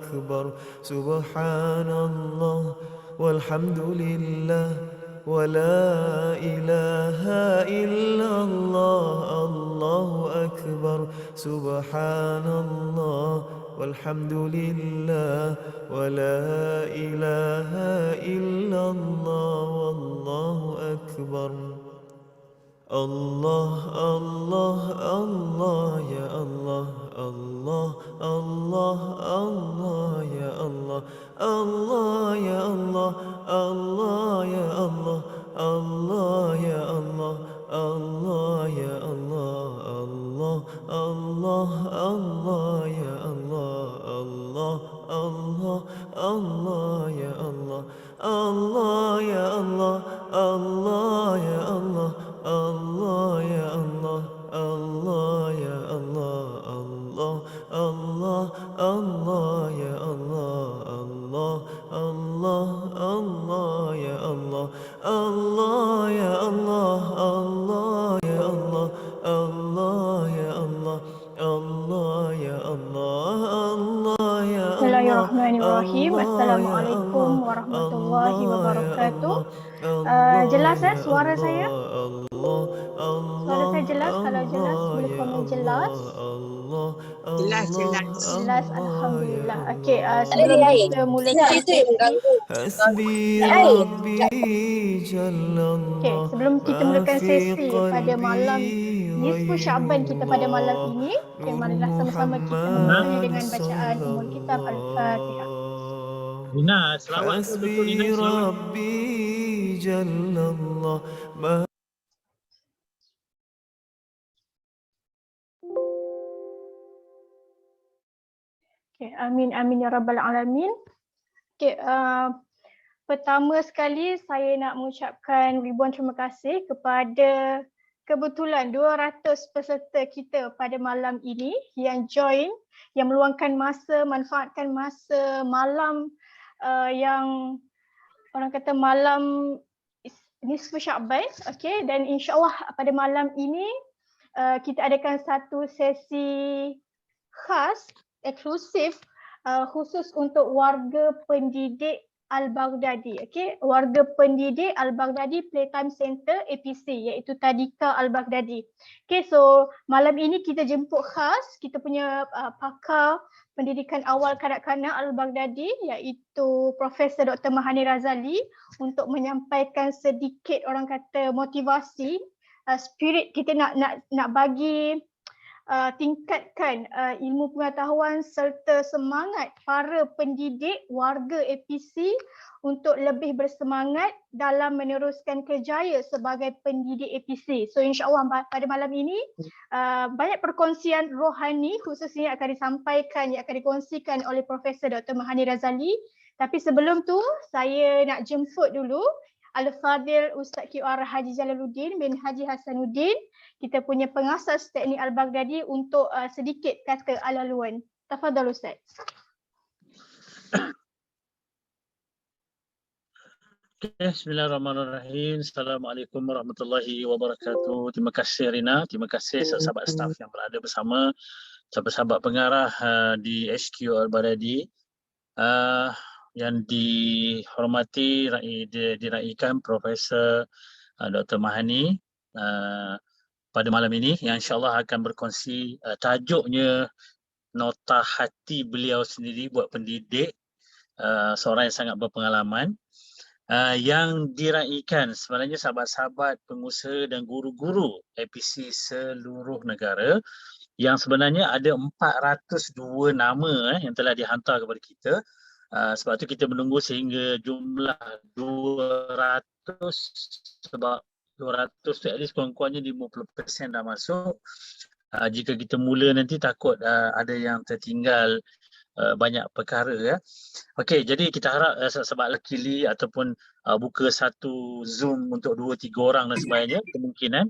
أكبر سبحان الله والحمد لله ولا إله إلا الله الله أكبر سبحان الله والحمد لله ولا إله إلا الله والله أكبر الله الله الله يا الله الله الله الله يا الله الله يا الله الله يا الله الله يا الله الله يا الله الله الله الله يا الله الله الله الله يا الله الله يا الله الله يا الله الله يا الله الله يا الله الله الله الله يا الله الله الله الله يا الله الله يا الله الله يا الله الله يا الله الله يا الله الله يا الله Bismillahirrahmanirrahim. Assalamualaikum warahmatullahi wabarakatuh. Jelas suara saya? Suara saya jelas? Kalau jelas boleh komen jelas. Jelas. Jelas, alhamdulillah. Okey, sebelum kita mulakan sebelum kita mulakan sesi pada malam Nisfu Sya'ban kita pada malam ini, marilah sama-sama kita memulai dengan bacaan umul kitab Al-Fatihah. Nina, selawat betul Nina, selawat. Okay, amin amin ya rabbal alamin. Okay, pertama sekali saya nak mengucapkan ribuan terima kasih kepada kebetulan 200 peserta kita pada malam ini yang join, yang meluangkan masa, manfaatkan masa malam yang orang kata malam Nisfu Sya'ban. Okay, dan insyaAllah pada malam ini kita adakan satu sesi khas eksklusif khusus untuk warga pendidik Al-Baghdadi, okey, warga pendidik Al-Baghdadi Playtime Center APC, iaitu Tadika Al-Baghdadi. Okey, so malam ini kita jemput khas kita punya pakar pendidikan awal kanak-kanak Al-Baghdadi, iaitu Profesor Dr. Mahani Razali, untuk menyampaikan sedikit orang kata motivasi, spirit kita nak bagi tingkatkan ilmu pengetahuan serta semangat para pendidik warga APC untuk lebih bersemangat dalam meneruskan kerjaya sebagai pendidik APC. So insyaAllah pada malam ini banyak perkongsian rohani khususnya akan disampaikan, yang akan dikongsikan oleh Profesor Dr. Mahani Razali. Tapi sebelum tu saya nak jemput dulu Al-Fadhil Ustaz QR Haji Jalaluddin bin Haji Hasanuddin, kita punya pengasas teknik Al-Baghdadi, untuk sedikit kata ala-luan. Tafadhal Ustaz. Bismillahirrahmanirrahim. Assalamualaikum warahmatullahi wabarakatuh. Terima kasih Rina, terima kasih sahabat staf yang berada bersama, sahabat-sahabat pengarah di HQ Al-Baghdadi. Yang dihormati, diraikan Profesor Dr. Mahani pada malam ini, yang insyaAllah akan berkongsi tajuknya nota hati beliau sendiri buat pendidik, seorang yang sangat berpengalaman, yang diraikan sebenarnya sahabat-sahabat pengusaha dan guru-guru APC seluruh negara, yang sebenarnya ada 402 nama yang telah dihantar kepada kita. Sebab tu kita menunggu sehingga jumlah 200, sebab 200 tu at least kurang-kurangnya 50% dah masuk. Jika kita mula nanti takut ada yang tertinggal banyak perkara ya. Okey, jadi kita harap sebab lakili ataupun buka satu Zoom untuk 2-3 orang dan sebagainya kemungkinan.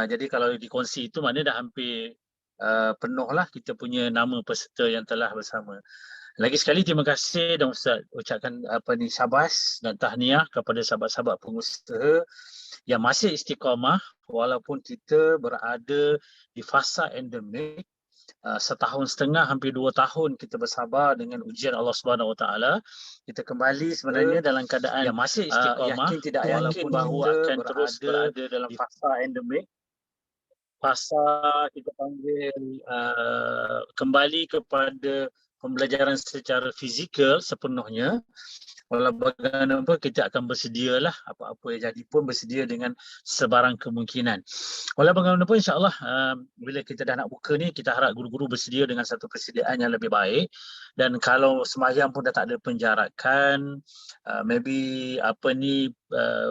Jadi kalau dikongsi itu maknanya dah hampir penuh lah kita punya nama peserta yang telah bersama. Lagi sekali terima kasih dan Ustaz ucapkan syabas dan tahniah kepada sahabat-sahabat pengusaha yang masih istiqamah walaupun kita berada di fasa endemik, setahun setengah, hampir 2 tahun kita bersabar dengan ujian Allah Subhanahu Wa Taala. Kita kembali sebenarnya dalam keadaan yang masih istiqamah, yakin tidak walaupun yakin bahawa kita akan terus berada dalam fasa endemik. Fasa kita panggil kembali kepada pembelajaran secara fizikal sepenuhnya. Walau bagaimanapun kita akan bersedialah, apa-apa yang jadi pun bersedia dengan sebarang kemungkinan. Walau bagaimanapun insya-Allah bila kita dah nak buka ni, kita harap guru-guru bersedia dengan satu persediaan yang lebih baik. Dan kalau sembahyang pun dah tak ada penjarakan, maybe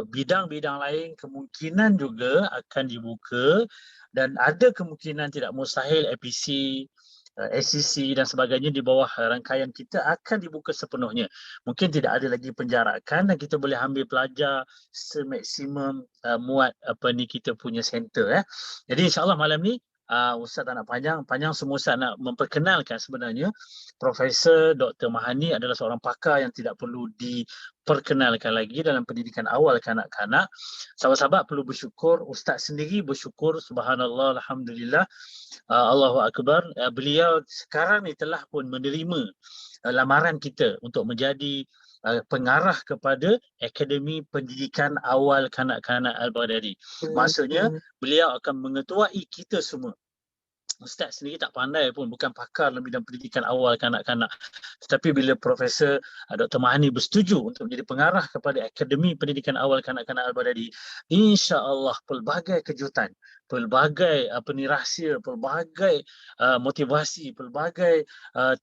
bidang-bidang lain kemungkinan juga akan dibuka, dan ada kemungkinan tidak mustahil APC, SCC dan sebagainya di bawah rangkaian kita akan dibuka sepenuhnya. Mungkin tidak ada lagi penjarakan dan kita boleh ambil pelajar semaksimum muat kita punya center. Jadi insya-Allah malam ni Ustaz tak nak panjang, semua Ustaz nak memperkenalkan sebenarnya Profesor Dr. Mahani adalah seorang pakar yang tidak perlu diperkenalkan lagi dalam pendidikan awal kanak-kanak. Sahabat-sahabat perlu bersyukur, Ustaz sendiri bersyukur, subhanallah, alhamdulillah, Allahu Akbar. Beliau sekarang ni telah pun menerima lamaran kita untuk menjadi pengarah kepada Akademi Pendidikan Awal Kanak-Kanak Al-Baghdadi. Maksudnya beliau akan mengetuai kita semua. Ustaz sendiri tak pandai pun, bukan pakar dalam bidang pendidikan awal kanak-kanak. Tetapi bila Profesor Dr. Mahani bersetuju untuk menjadi pengarah kepada Akademi Pendidikan Awal Kanak-Kanak Al-Baghdadi, insya-Allah pelbagai kejutan, pelbagai rahsia, pelbagai motivasi, pelbagai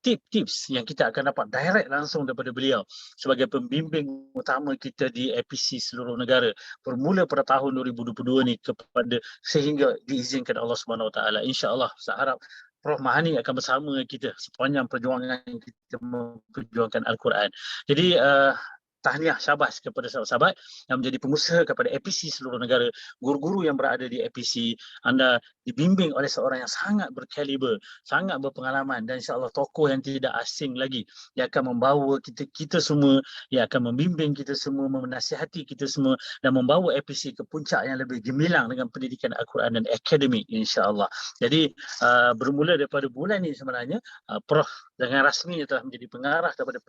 tips yang kita akan dapat direct langsung daripada beliau sebagai pembimbing utama kita di APC seluruh negara bermula pada tahun 2022 ni sehingga diizinkan Allah Subhanahu Wa Taala. Insya-Allah saya harap Prof Mahani akan bersama kita sepanjang perjuangan kita memperjuangkan Al-Quran. Jadi tahniah syabas kepada sahabat-sahabat yang menjadi pengusaha kepada APC seluruh negara. Guru-guru yang berada di APC, anda dibimbing oleh seorang yang sangat berkaliber, sangat berpengalaman, dan insya-Allah tokoh yang tidak asing lagi yang akan membawa kita semua, yang akan membimbing kita semua, menasihati kita semua dan membawa APC ke puncak yang lebih gemilang dengan pendidikan Al-Quran dan akademik, insya-Allah. Jadi bermula daripada bulan ini sebenarnya Prof dengan rasminya telah menjadi pengarah kepada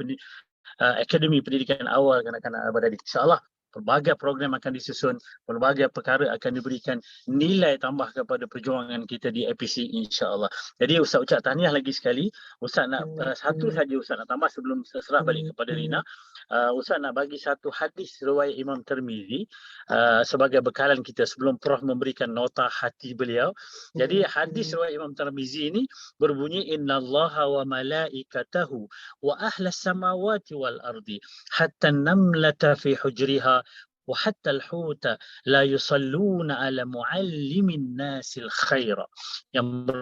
Akademi Pendidikan Awal Kanak-Kanak Al-Baghdadi. InsyaAllah pelbagai program akan disusun, pelbagai perkara akan diberikan nilai tambah kepada perjuangan kita di APC, insya-Allah. Jadi Ustaz ucap tahniah lagi sekali. Ustaz nak satu saja Ustaz nak tambah sebelum serah balik kepada Rina. Ustaz nak bagi satu hadis riwayat Imam Tirmizi sebagai bekalan kita sebelum Prof memberikan nota hati beliau. Jadi hadis riwayat Imam Tirmizi ini berbunyi, innallaha wa malaikatahu wa ahlas samawati wal ardi hatta namlata fi hujriha wa hatta al-huta la yusalluna ala muallimin nasil khaira. Yang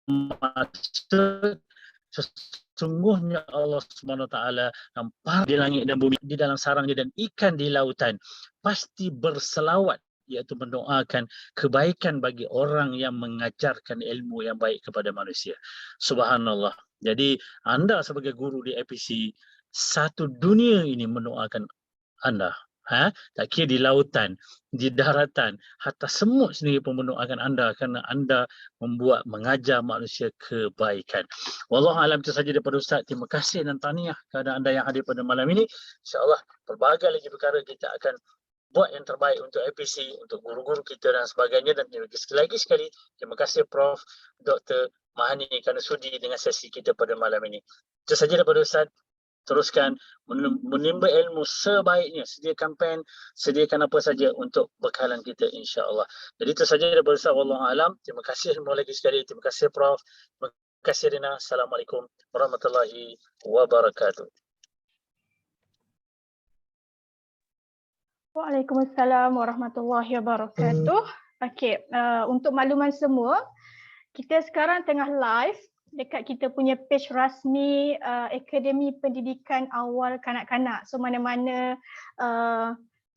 bermaksud sesungguhnya Allah Subhanahu Wa Taala nampak di langit dan bumi, di dalam sarangnya dan ikan di lautan pasti berselawat, iaitu mendoakan kebaikan bagi orang yang mengajarkan ilmu yang baik kepada manusia. Subhanallah. Jadi anda sebagai guru di APC, satu dunia ini mendoakan anda. Tak kira di lautan, di daratan, hatta semut sendiri pun mendoakan anda kerana anda mengajar manusia kebaikan. Wallahu alam, itu saja daripada Ustaz. Terima kasih dan tahniah kepada anda yang hadir pada malam ini. InsyaAllah pelbagai lagi perkara kita akan buat yang terbaik untuk APC, untuk guru-guru kita dan sebagainya. Dan sekali lagi terima kasih Prof Dr. Mahani kerana sudi dengan sesi kita pada malam ini. Itu saja daripada Ustaz. Teruskan menimba ilmu sebaiknya, sediakan pen, sediakan apa saja untuk bekalan kita, insya-Allah. Jadi itu saja daripada Ustaz, wallahu alam. Terima kasih semua lagi sekali. Terima kasih Prof. Terima kasih Rina. Assalamualaikum warahmatullahi wabarakatuh. Waalaikumsalam warahmatullahi wabarakatuh. Okey, untuk makluman semua, kita sekarang tengah live dekat kita punya page rasmi Akademi Pendidikan Awal Kanak-Kanak. So mana-mana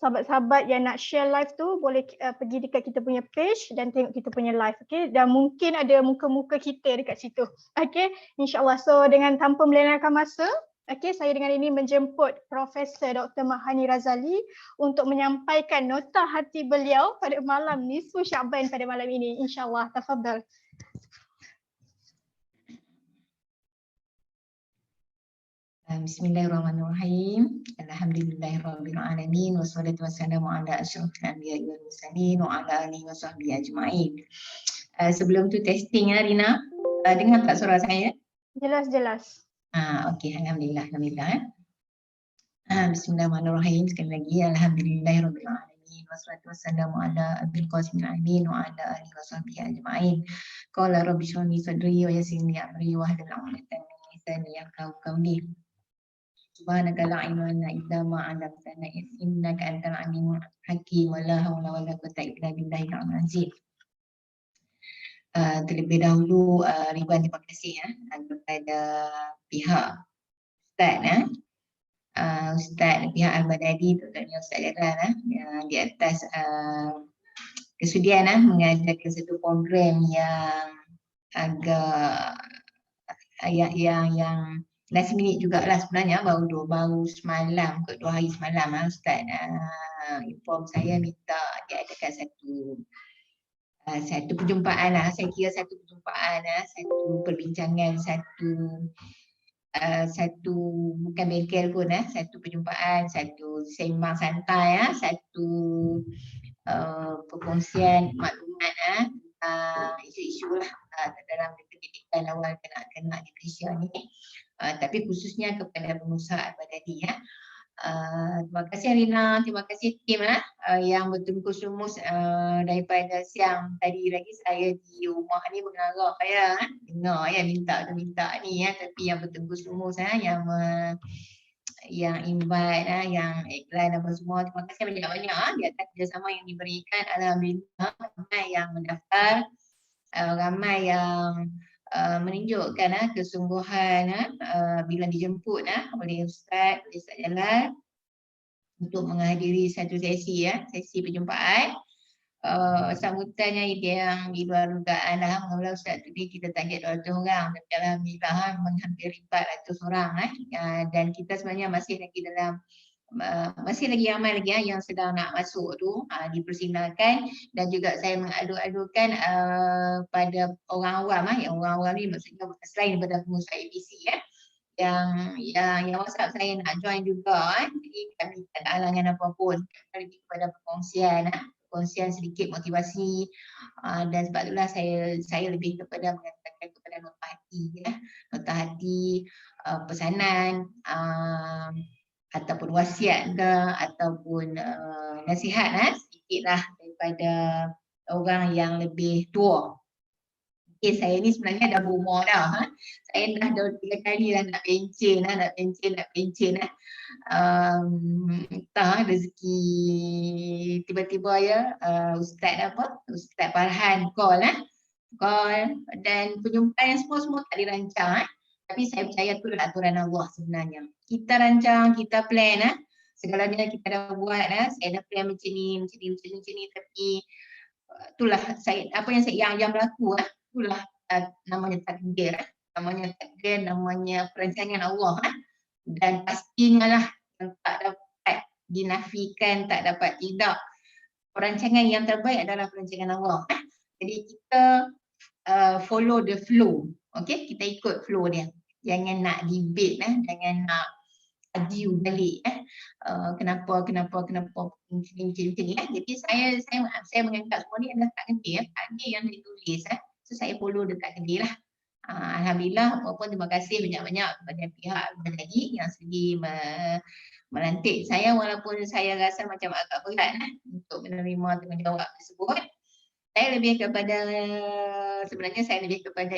sahabat-sahabat yang nak share live tu boleh pergi dekat kita punya page dan tengok kita punya live. Okay? Dan mungkin ada muka-muka kita dekat situ. Okay? InsyaAllah. So dengan tanpa melengahkan masa, okay, saya dengan ini menjemput Profesor Dr. Mahani Razali untuk menyampaikan nota hati beliau pada malam nisfu Sya'ban pada malam ini. InsyaAllah. Tafadhal. Bismillahirrahmanirrahim. Alhamdulillahirabbil alamin wassalatu wassalamu ala asyrofil anbiya'i wal mursalin wa ala alihi wasahbihi ajma'in. Sebelum tu testing ya Rina. Dengar tak suara saya? Jelas. Okey, alhamdulillah. Bismillahirrahmanirrahim. Sekali lagi alhamdulillahirabbil alamin wassalatu wassalamu ala abil qasimil amin wa ala alihi wasahbihi ajma'in. Qala rabbi shrah li sadri wa yassir li amri wahlul 'uqdatam min lisani yafqahu qawli. Subhanaka la ilma lana illa ma 'allamtana innaka antal alimul hakim wa la haula wa la quwwata illa billahil aliyyil azim. Terlebih dahulu ribuan terima kasih kepada pihak Ustaz Ustaz pihak Al-Badadi, terutama Ustaz Jadran di atas kesudian mengadakan satu program yang agak yang last minute jugalah sebenarnya, baru semalam ke 2 hari semalam Ustaz inform saya minta diadakan satu perjumpaan saya kira satu perjumpaan satu perbincangan, satu bukan bengkel pun satu perjumpaan, satu sembang santai satu perkongsian maklumat tentang isu-isu dalam pendidikan awal kanak-kanak di Malaysia ni. Tapi khususnya kepada pengusaha Al-Badadi terima kasih Rina, terima kasih tim yang bertungkus lumus daripada siang tadi lagi saya di rumah ni mengarah dengar minta ni tapi yang bertungkus lumus yang invite yang iklan apa semua, terima kasih banyak-banyak di atas kerjasama yang diberikan. Alhamdulillah ramai yang mendaftar, ramai yang menunjukkan kesungguhan bila dijemput oleh Ustaz Jalal untuk menghadiri satu sesi perjumpaan. Sambutannya yang di luar dugaan mula Ustaz tadi kita target 200 orang, tapi alhamdulillah menghampiri 400 orang dan kita sebenarnya masih lagi ramai lagi yang sedang nak masuk tu dipersilakan. Dan juga saya mengadu-adukan pada orang awam yang orang awam ni maksudnya selain daripada pengusaha ABC yang WhatsApp saya nak join juga jadi kami tak ada halangan apapun, lebih kepada perkongsian sedikit motivasi dan sebab itulah saya lebih kepada mengatakan kepada nota hati pesanan ataupun wasiat ke ataupun nasihat sedikitlah daripada orang yang lebih tua. Saya ni sebenarnya dah berumur dah. Saya dah 2-3 kali dah nak pencen. Entah rezeki tiba-tiba Ustaz Farhan call dan perjumpaan semua tak dirancang tapi saya percaya tu adalah aturan Allah sebenarnya. Kita rancang, kita plan segalanya kita dah buat saya dah plan macam ni tapi itulah yang berlaku itulah namanya takdir, namanya perancangan Allah dan pastinya lah yang tak dapat dinafikan, tak dapat tidak. Perancangan yang terbaik adalah perancangan Allah. Jadi kita follow the flow, kita ikut flow dia. Jangan nak debate jangan nak argue balik kenapa macam ni. Jadi saya menganggap semua ni adalah takdir yang ditulis so saya follow dekat takdir lah. Alhamdulillah, apapun terima kasih banyak-banyak kepada pihak Al-Badadi yang sudi melantik saya walaupun saya rasa macam agak berat untuk menerima tanggungjawab tersebut. Saya lebih kepada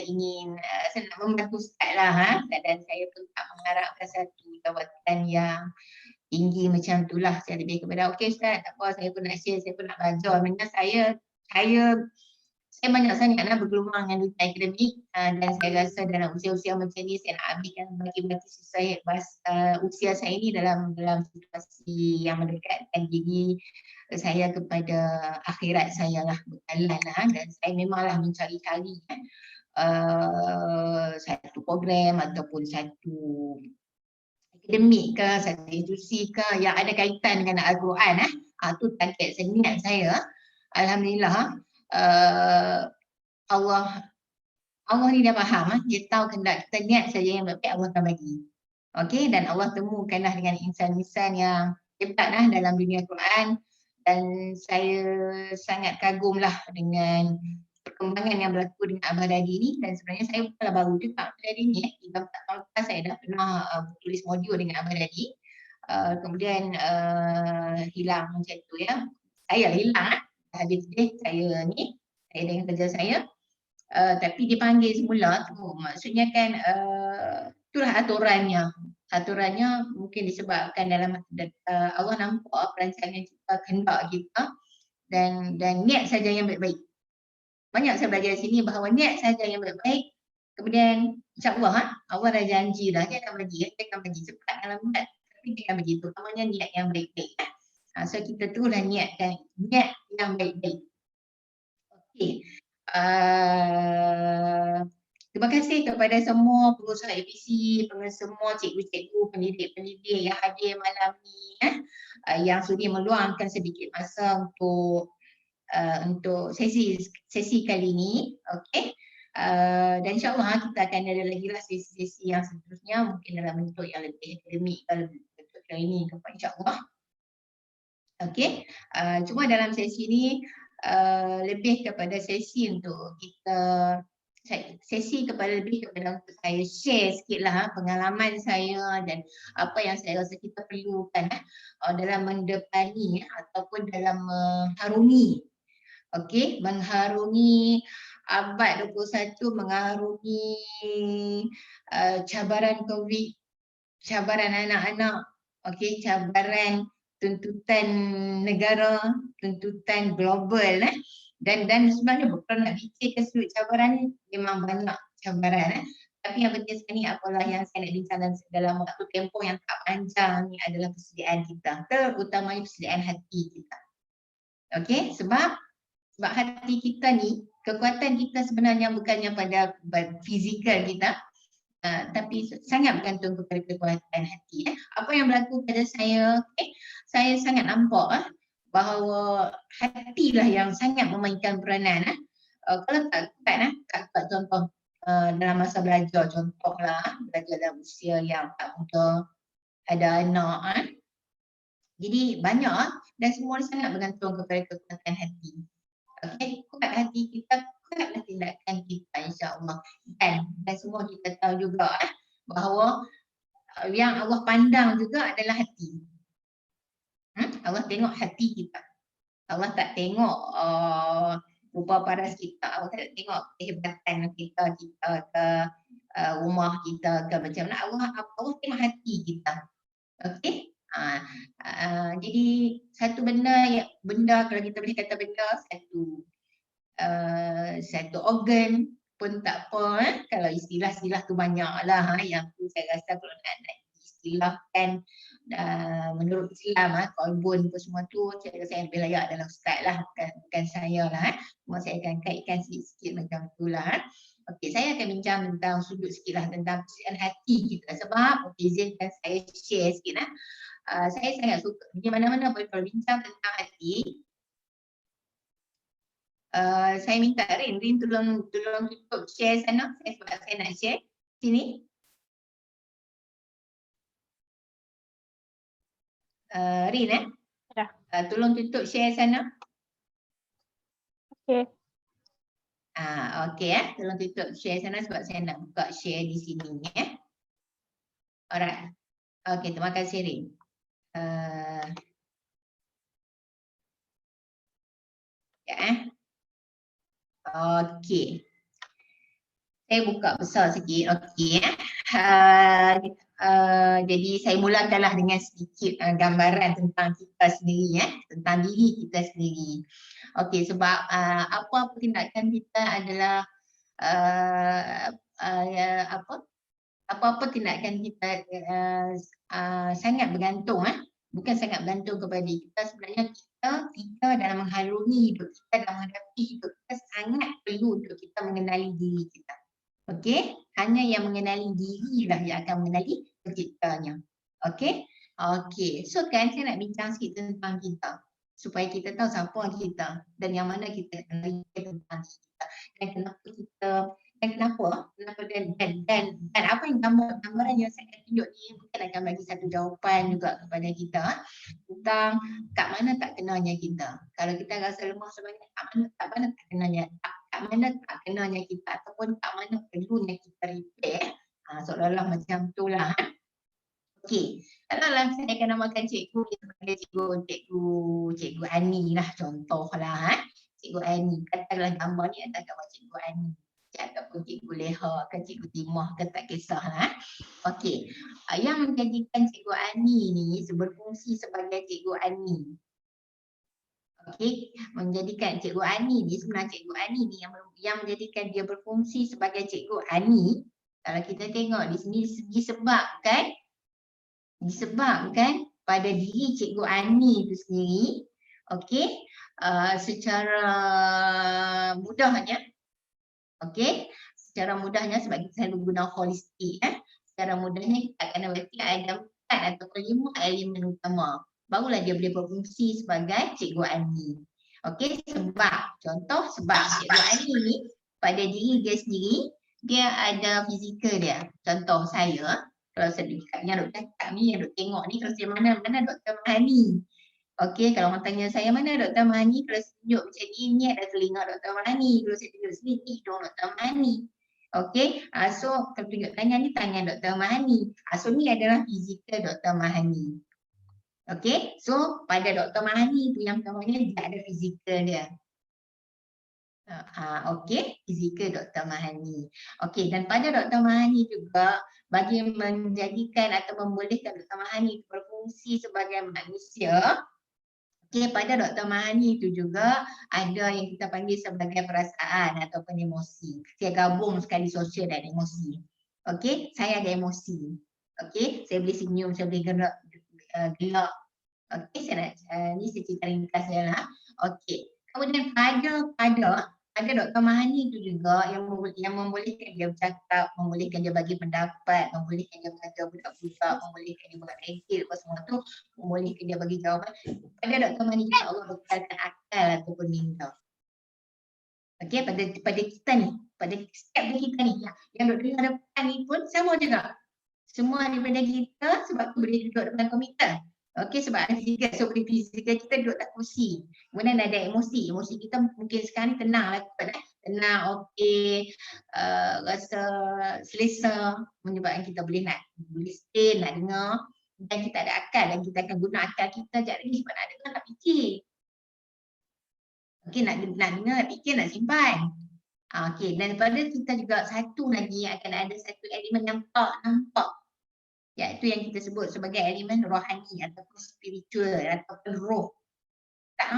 ingin saya nak membantu Ustaz lah dan saya pun tak mengharapkan satu jawatan yang tinggi macam itulah. Saya lebih kepada okey Ustaz, tak apa, saya pun nak share, saya pun nak belajar. Sebenarnya saya banyak sangat bergelumang dengan dunia akademik dan saya rasa dalam usia-usia macam ni saya nak habiskan bagi-bagi usia saya ini dalam situasi yang mendekatkan diri saya kepada akhirat saya berjalan dan saya memanglah mencari-cari satu program ataupun satu akademik ke, satu institusi ke yang ada kaitan dengan Al-Quran tu target niat saya. Alhamdulillah Allah ni dah faham, dia tahu kehendak kita, niat saja yang baik Allah akan bagi. Okey, dan Allah temukanlah dengan insan-insan yang hebatlah dalam dunia Quran, dan saya sangat kagumlah dengan perkembangan yang berlaku dengan Abah Dadi ni, dan sebenarnya saya bukanlah baru juga Abah Dadi ni 3-4 tahun lepas saya dah pernah tulis modul dengan Abah Dadi. Kemudian hilang macam tu ya. Saya hilang habis saya ni, saya dengan kerja saya. Tapi dipanggil semula tu maksudnya kan itulah aturannya mungkin disebabkan dalam Allah nampak perancangan kita, kehendak kita, dan niat saja yang baik-baik. Banyak saya belajar di sini bahawa niat saja yang baik-baik, kemudian insya-Allah Allah dah janji dah dia akan bagi, cepat dalam lambat tapi dia akan bagi, terutamanya niat yang baik-baik. So kita teruslah niatkan niat yang baik-baik. Okey. Terima kasih kepada semua pengusaha APC, semua cikgu-cikgu, pendidik-pendidik yang hadir malam ni yang sudi meluangkan sedikit masa untuk sesi kali ini. Okey. Dan insya-Allah kita akan ada lagi lah sesi-sesi yang seterusnya, mungkin dalam bentuk yang lebih akademik kalau bentuk yang ini, insya-Allah. Okey. Cuma dalam sesi ini lebih kepada sesi untuk kita lebih kepada untuk saya share sikitlah pengalaman saya dan apa yang saya rasa kita perlukan dalam mendepani ataupun dalam mengharungi, mengharungi abad 21, mengharungi cabaran COVID, cabaran anak-anak, cabaran tuntutan negara, tuntutan global dan sebenarnya bukan nak fikirkan sudut cabaran ni, memang banyak cabaran tapi yang penting sekali apalah yang saya nak bincangkan dalam waktu tempoh yang tak panjang ni adalah persediaan kita, terutamanya persediaan hati kita. Okey, sebab hati kita ni, kekuatan kita sebenarnya bukannya pada fizikal kita, tapi sangat bergantung kepada kekuatan hati. Apa yang berlaku pada saya, saya sangat nampak bahawa hatilah yang sangat memainkan peranan. Kalau tak kuat contoh dalam masa belajar, contohlah belajar dalam usia yang tak muda, ada anak. Jadi banyak dan semua sangat bergantung kepada kekuatan hati. Okey, kuat hati kita, kuatlah tindakan kita insya-Allah. Dan semua kita tahu juga bahawa yang Allah pandang juga adalah hati. Allah tengok hati kita. Allah tak tengok rupa paras kita, Allah tak tengok kehebatan kita ke rumah kita ke macam mana. Allah tengok hati kita. Okey? Jadi satu benda kalau kita boleh kata benda, satu organ pun tak apa kalau istilah-istilah tu banyaklah yang tu saya rasa kalau nak istilahkan menurut Islam kolbun apa semua tu saya rasa yang lebih layak adalah ustaz lah, bukan saya lah. Cuma saya akan kaitkan sikit-sikit macam itulah. Okey, saya akan bincang tentang sudut sikit lah tentang persediaan hati kita sebab izinkan saya share sikit lah. Saya sangat suka di mana-mana boleh bincang tentang hati. Saya minta Rin tolong tutup share sana sebab saya nak share sini. Rin tolong tutup share sana. Okey. Okey tolong tutup share sana sebab saya nak buka share di sini Alright. Okey, terima kasih Rin. Okey. Saya buka besar sikit. Okey jadi saya mulakanlah dengan sedikit gambaran tentang kita sendiri tentang diri kita sendiri. Okey, sebab apa tindakan kita adalah apa-apa tindakan kita sangat bergantung bukan sangat bergantung kepada kita. Sebenarnya kita dalam mengharungi hidup kita, dalam menghadapi hidup kita sangat perlu untuk kita mengenali diri kita. Okey, hanya yang mengenali dirilah yang akan mengenali penciptanya. Okey. So kan saya nak bincang sikit tentang kita supaya kita tahu siapa kita dan yang mana kita kenali tentang kita dan kenapa kita kenapa dan apa yang gambaran yang saya tunjuk ni mungkin akan bagi satu jawapan juga kepada kita tentang kat mana tak kenanya kita. Kalau kita rasa lemah sebenarnya kat mana tak kenanya, kat mana tak kenanya kita ataupun kat mana perlunya kita repair. Seolah-olah macam tu lah. Okey, katakanlah saya akan namakan cikgu sebagai cikgu Ani lah, contoh lah. Cikgu Ani, katakanlah gambar ni ada gambar cikgu Ani ataupun cikgu Leha ke cikgu Timah ke, tak kisahlah. Okey, yang menjadikan cikgu Ani ni berfungsi sebagai cikgu Ani. Okey, menjadikan cikgu Ani ni, sebenarnya cikgu Ani ni yang menjadikan dia berfungsi sebagai cikgu Ani. Kalau kita tengok di sini disebabkan pada diri cikgu Ani itu sendiri. Okey, secara mudahnya, sebab kita selalu guna holistik, secara mudahnya kita akan berarti ada 4 atau 5 elemen utama, barulah dia boleh berfungsi sebagai cikgu Ani. Okey, sebab cikgu Ani ni pada diri dia sendiri, dia ada fizikal dia. Contoh saya, kalau saya yang duk cakap ni, yang duk tengok ni, kalau saya mana Dr. Mahani. Okey, kalau orang tanya saya mana Dr. Mahani, kalau saya tunjuk macam ni ada telinga Dr. Mahani. Kalau saya tunjuk sini, ni hidung Dr. Mahani. Okey, so kalau tunjuk tangan ni, tangan Dr. Mahani. So ni adalah fizikal Dr. Mahani. Okey, so pada Dr. Mahani tu yang pertamanya dia ada fizikal dia. Okey, fizikal Dr. Mahani. Okey, dan pada Dr. Mahani juga bagi menjadikan atau membolehkan Dr. Mahani berfungsi sebagai manusia. Okey, pada Dr. Mahani itu juga ada yang kita panggil sebagai perasaan ataupun emosi. Saya gabung sekali sosial dan emosi. Okey, saya ada emosi. Okey, saya boleh senyum, saya boleh gelak. Okey, saya cerita ringkas je lah. Okey, kemudian pada Dr. Mahani itu juga yang membolehkan dia bercakap, membolehkan dia bagi pendapat, membolehkan dia mengajar budak-budak, membolehkan dia buat kredit, apa semua tu, membolehkan dia bagi jawapan. Pada Dr. Mahani juga Allah bekalkan akal ataupun minda. Okey, pada kita ni, pada setiap kita ni, yang duduk di depan ni pun sama juga. Semua daripada kita sebab tu boleh duduk depan komputer. Okey, sebab ada fizikal, so fizikal kita duduk tak kursi. Kemudian ada emosi kita mungkin sekarang ni tenang lah, tenang, okey, rasa selesa menyebabkan kita boleh stay, nak dengar, dan kita ada akal dan kita akan guna akal kita sekejap lagi sebab nak dengar, nak fikir. Okey, nak dengar, nak fikir, nak simpan. Okey, dan pada kita juga satu lagi akan ada satu elemen yang tak nampak, iaitu yang kita sebut sebagai elemen rohani ataupun spiritual ataupun roh. Tak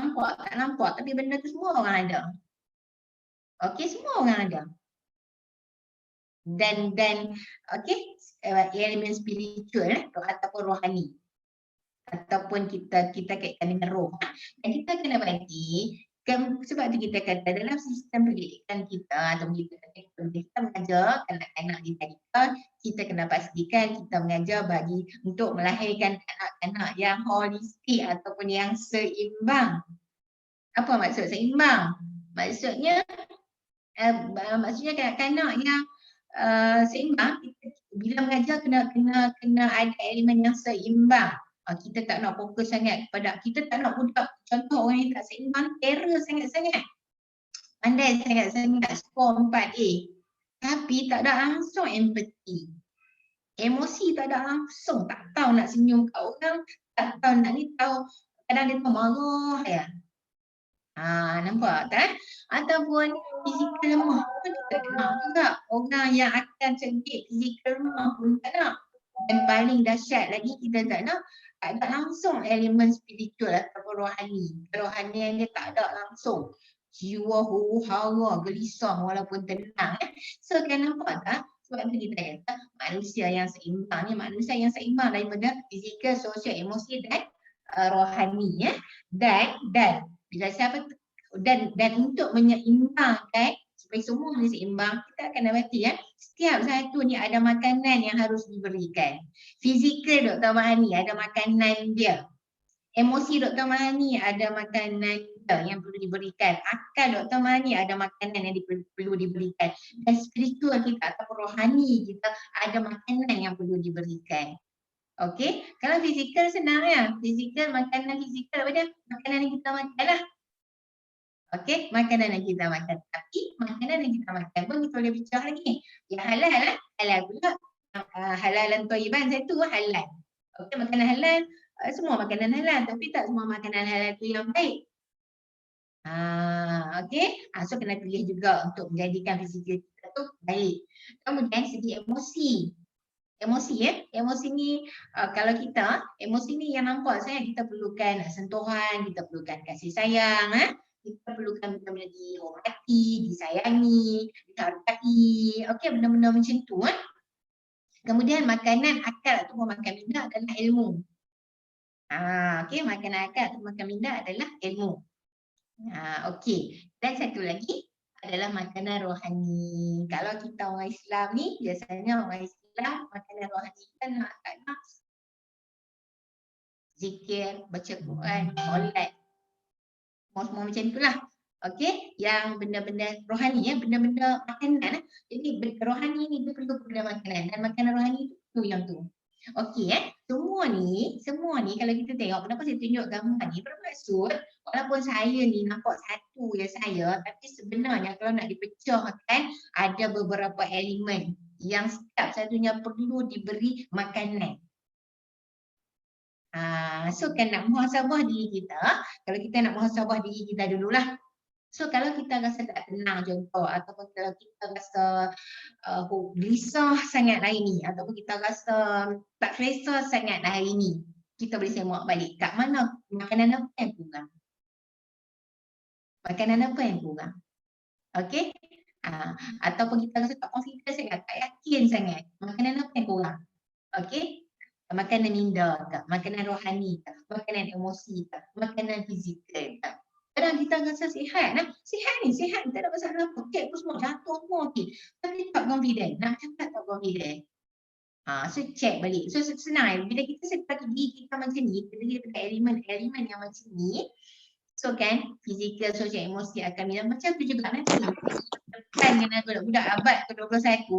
nampak, tapi benda tu semua orang ada. Okey, semua orang ada. Dan okey, elemen spiritual ataupun rohani, ataupun kita kaitkan dengan roh. Dan kita kena berhati, sebab tu kita kata dalam sistem pendidikan kita atau kita mengajar kanak-kanak di tadika, kita kena pastikan kita mengajar untuk melahirkan anak-anak yang holistik ataupun yang seimbang. Apa maksud seimbang? Maksudnya kanak-kanak yang seimbang, bila mengajar kena ada elemen yang seimbang. Kita tak nak fokus sangat kepada, kita tak nak budak, contoh orang yang tak seimbang, terror sangat-sangat, pandai sangat-sangat, skor 4A, tapi tak ada langsung empati, emosi tak ada langsung, tak tahu nak senyum kat orang, tak tahu nak ni, tahu kadang dia marah ya. Nampak tak? Ataupun fizikal lemah pun kita nak juga, orang yang akan cerdik fizikal lemah pun tak nak. Dan paling dahsyat lagi, kita tak nak ada langsung elemen spiritual ataupun rohani. Kerohanian dia tak ada langsung. Jiwa huru-hara, gelisah walaupun tenang. So kan nampak tak? Sebab tu kita kata manusia yang seimbang ni, manusia yang seimbang daripada fizikal, sosial, emosi dan rohani. Dan bila siapa dan untuk menyeimbangkan supaya semua ni seimbang, kita akan dapati setiap satu ni ada makanan yang harus diberikan. Fizikal Dr. Mahani ada makanan dia. Emosi Dr. Mahani ada makanan minda yang perlu diberikan. Akal Dr. Mani ada makanan yang perlu diberikan. Dan spiritual kita atau rohani kita ada makanan yang perlu diberikan. Okey, kalau fizikal senang ya. Fizikal, makanan fizikal apa dia? Makanan yang kita makan lah. Okey, makanan yang kita makan. Tapi makanan yang kita makan pun kita boleh bincang lagi. Yang halal lah. Halal pula. Halalan thayyiban satu halal. Okey, makanan halal. Semua makanan halal. Tapi tak semua makanan halal tu yang baik. Okey, so kena pilih juga untuk menjadikan fizikal kita tu baik. Kemudian segi emosi. Emosi ya, emosi ni kalau kita, emosi ni yang nampak saya kita perlukan sentuhan, kita perlukan kasih sayang, kita perlukan benda-benda dihormati, disayangi, dihargai, okey benda-benda macam tu. Kemudian makanan akal atau makan minda adalah ilmu. Okey, makanan akal atau makan minda adalah ilmu. Okey, dan satu lagi adalah makanan rohani. Kalau kita orang Islam ni, biasanya orang Islam makanan rohani kan nak zikir, baca Quran, solat. Semua macam itulah. Okey, yang benda-benda rohani ya, benda-benda makanan. Jadi rohani ni dia perlu benda makanan dan makanan rohani tu yang tu. Okey semua ni kalau kita tengok kenapa saya tunjuk gambar ni bermaksud walaupun saya ni nampak satu je saya, tapi sebenarnya kalau nak dipecahkan ada beberapa elemen yang setiap satunya perlu diberi makanan. So kan nak muhasabah diri kita, kalau kita nak muhasabah diri kita dululah. So kalau kita rasa tak tenang contoh ataupun kalau kita rasa gelisah sangat hari ni ataupun kita rasa tak selesa sangat hari ni, kita boleh semak balik kat mana makanan apa yang kurang. Makanan apa yang kurang. Okey? Ataupun kita rasa tak confident sangat, tak yakin sangat, makanan apa yang kurang. Okey? Makanan minda ke, makanan rohani ke, makanan emosi ke, makanan fizikal ke. Kadang kita rasa sihat, sihat, tak ada masalah apa, kek pun semua jatuh semua okey. Tapi tak confident, nak cakap tak confident. So check balik, so senang bila kita set diri kita macam ni, kita lihat dekat elemen-elemen yang macam ni. So kan, fizikal, sosial, emosi akan minda macam tu juga nanti. Depan dengan budak-budak abad ke-21,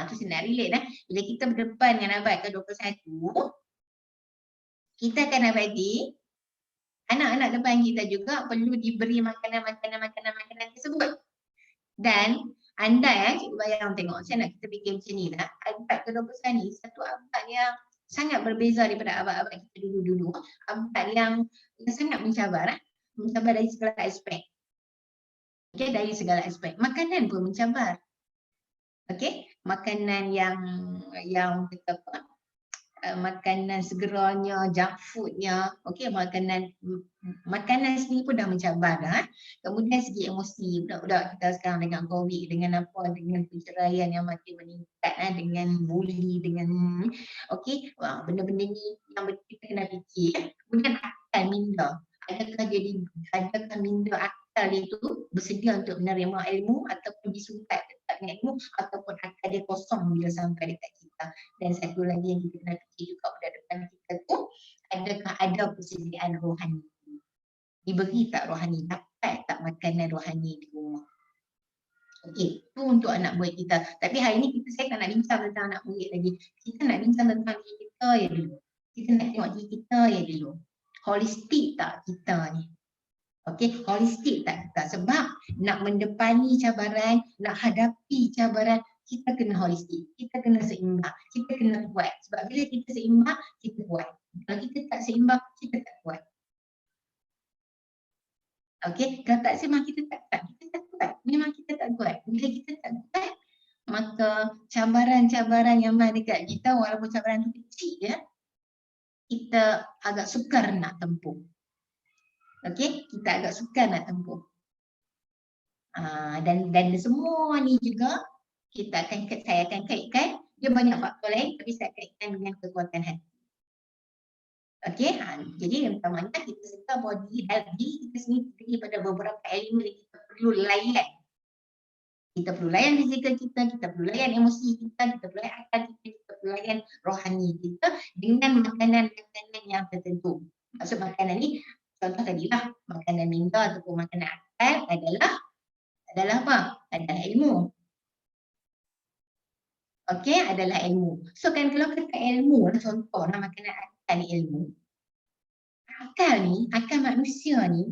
tu senang relate lah. Bila kita berdepan dengan abad ke-21, kita akan abadi anak-anak depan kita juga perlu diberi makanan tersebut. Dan andai cikgu bayang tengok, saya nak kita fikir macam ni lah. Abad ke-21 ni satu abad yang sangat berbeza daripada abad-abad kita dulu-dulu. Abad yang sangat mencabar, mencabar dari segala aspek. Okey, dari segala aspek. Makanan pun mencabar. Okey, makanan yang kita apa? Makanan segeranya, junk foodnya, okey, makanan sendiri pun dah mencabar dah. Kemudian segi emosi, budak-budak kita sekarang dengan COVID, dengan apa, dengan perceraian yang makin meningkat, dengan bully, dengan okey, benda-benda ni yang kita kena fikir. Kemudian akal minda, adakah minda akal itu bersedia untuk menerima ilmu ataupun disumpat dengan ilmu ataupun akal dia kosong bila sampai dekat kita. Dan satu lagi yang kita kena fikir juga pada depan kita tu, adakah ada persediaan rohani? Diberi tak rohani? Dapat tak makanan rohani di rumah? Okey, tu untuk anak murid kita. Tapi hari ni saya tak nak bincang tentang anak murid lagi. Kita nak bincang tentang diri kita ya dulu. Kita nak tengok diri kita ya dulu. Holistik tak kita ni? Okey, holistik tak kita? Sebab nak mendepani cabaran, nak hadapi cabaran, kita kena holistik, kita kena seimbang, kita kena kuat. Sebab bila kita seimbang, kita kuat. Kalau kita tak seimbang, kita tak kuat. Okey, kalau tak seimbang, kita tak kuat. Memang kita tak kuat. Bila kita tak kuat, maka cabaran-cabaran yang ada dekat kita, walaupun cabaran tu kecil ya, kita agak sukar nak tempuh. Okey, kita agak sukar nak tempuh. Dan semua ni juga saya akan kaitkan, dia banyak faktor lain tapi saya kaitkan dengan kekuatan hati. Okey, jadi yang pertamanya kita sedar bahawa diri kita sendiri terdiri pada beberapa elemen yang kita perlu layan. Kita perlu layan fizikal kita perlu layan emosi kita perlu layan akal kita perlu layan rohani kita dengan makanan-makanan yang tertentu. Maksud makanan ni, Contoh tadilah makanan minta ataupun makanan akal adalah apa? Adalah ilmu. Okey, adalah ilmu. So kan kalau kata ilmu, contohlah makanan akal ni ilmu. Akal manusia ni,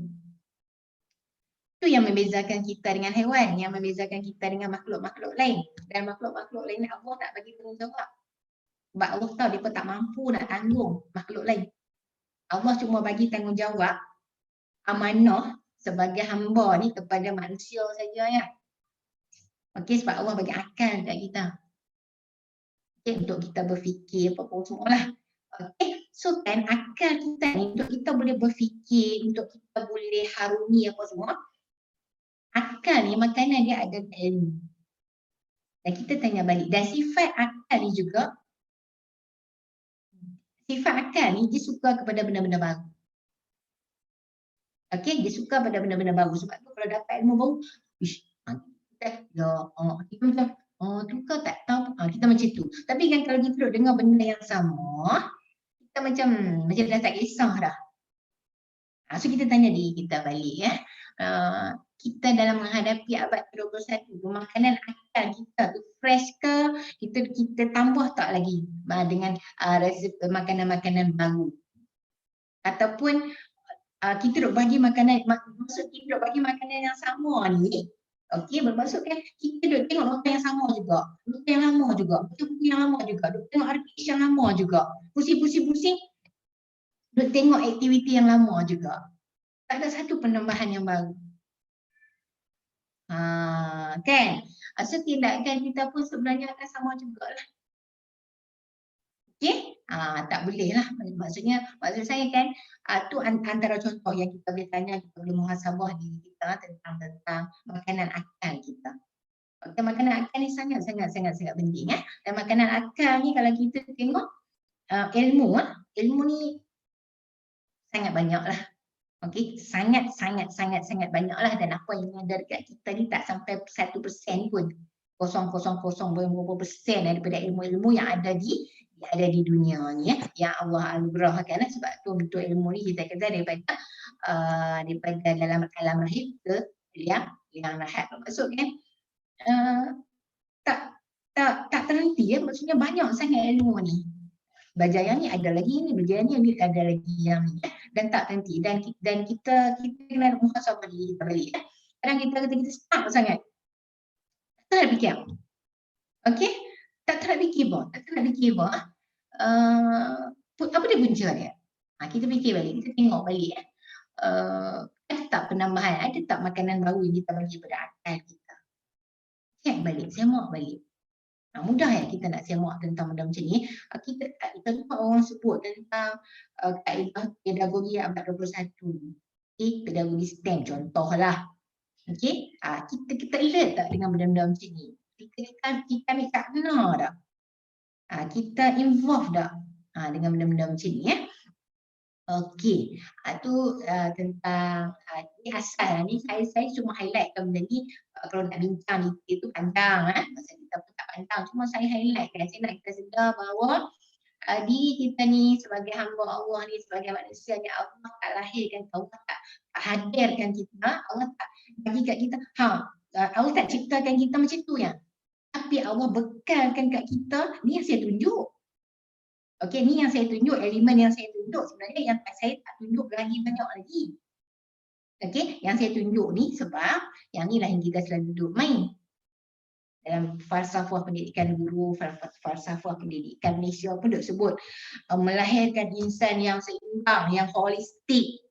itu yang membezakan kita dengan haiwan, yang membezakan kita dengan makhluk-makhluk lain. Dan makhluk-makhluk lain Allah tak bagi tanggungjawab. Sebab Allah tahu dia pun tak mampu nak tanggung makhluk lain. Allah cuma bagi tanggungjawab amanah sebagai hamba ni kepada manusia saja ya. Okey, sebab Allah bagi akal dekat kita. Okey, untuk kita berfikir apa-apa semualah. Okey, so kan akal kita ni untuk kita boleh berfikir, untuk kita boleh harungi apa semua. Akal ni makanan dia ada ilmu. Dan kita tanya balik, dan sifat akal ni juga, sifat akal ni dia suka kepada benda-benda baru. Okey, dia suka pada benda-benda baru. Sebab tu kalau dapat ilmu baru, kita macam, tu kau tak tahu, kita macam tu. Tapi kan kalau kita duduk dengar benda yang sama, kita macam dah tak kisah dah. So kita tanya diri kita balik ya. Kita dalam menghadapi abad ke-21, makanan akal kita tu fresh ke, kita tambah tak lagi dengan resep makanan-makanan baru. Ataupun kita duk bagi makanan, maksud kita duk bagi makanan yang sama ni. Okey, bermaksud kan kita duk tengok nota yang sama juga, nota yang lama juga, buku yang lama juga, duk tengok artis yang lama juga, pusing-pusing duk tengok aktiviti yang lama juga. Tak ada satu penambahan yang baru. Kan? So tindakan kita pun sebenarnya akan sama jugalah. Okey? Tak boleh lah. Maksud saya kan, tu antara contoh yang kita boleh tanya, kita boleh muhasabah diri kita tentang makanan akal kita. Okay, makanan akal ni sangat penting. Dan makanan akal ni kalau kita tengok ilmu ni sangat banyak lah. Okey, sangat banyak lah, dan apa yang ada dekat kita ni tak sampai 1% pun. 0,00 berapa persen daripada ilmu-ilmu yang ada di dunia ni ya, yang Allah anugerahkan. Sebab tu untuk ilmu ni kita kata daripada dalam alam rahim ke yang lahat. Maksud kan tak terhenti ya, maksudnya banyak sangat ilmu ni. Belajar yang ni ada lagi ni, belajar yang ni ada lagi yang ni ya. Dan tak terhenti, dan kita kena muhasabah diri kita balik ya. Kadang kita stuck sangat. Tak nak fikir. Okey? Tak nak fikir apa? Apa dia punca dia? Kita fikir balik, kita tengok balik ya. Ada tak penambahan, ada tak makanan baru yang kita bagi pada akal kita? Check balik, semak balik. Mudah ya kita nak semak tentang benda macam ni. Kita orang sebut tentang kaedah pedagogi abad 21. Pedagogi STEM contohlah. Okey, kita alert tak dengan benda-benda macam ni? Kita ni tak kena tak? Kita involve tak dengan benda-benda macam ni ya? Okey, tu tentang ni asal ni saya cuma highlightkan benda ni. Kalau nak bincang itu panjang masa kita pun tak panjang, cuma saya highlightkan. Saya nak kita sedar bahawa diri kita ni sebagai hamba Allah ni, sebagai manusia ni, Allah tak lahirkan, Allah tak hadirkan kita, Allah tak bagi kat kita, Allah tak ciptakan kita macam tu ya. Tapi Allah bekalkan kat kita, ni yang saya tunjuk. Okey, ni yang saya tunjuk, elemen yang saya tunjuk sebenarnya yang saya tak tunjuk lagi banyak lagi. Okey, yang saya tunjuk ni sebab yang ni lah yang kita selalu duduk main. Dalam falsafah pendidikan guru, falsafah pendidikan Malaysia pun duk sebut melahirkan insan yang seimbang, yang holistik.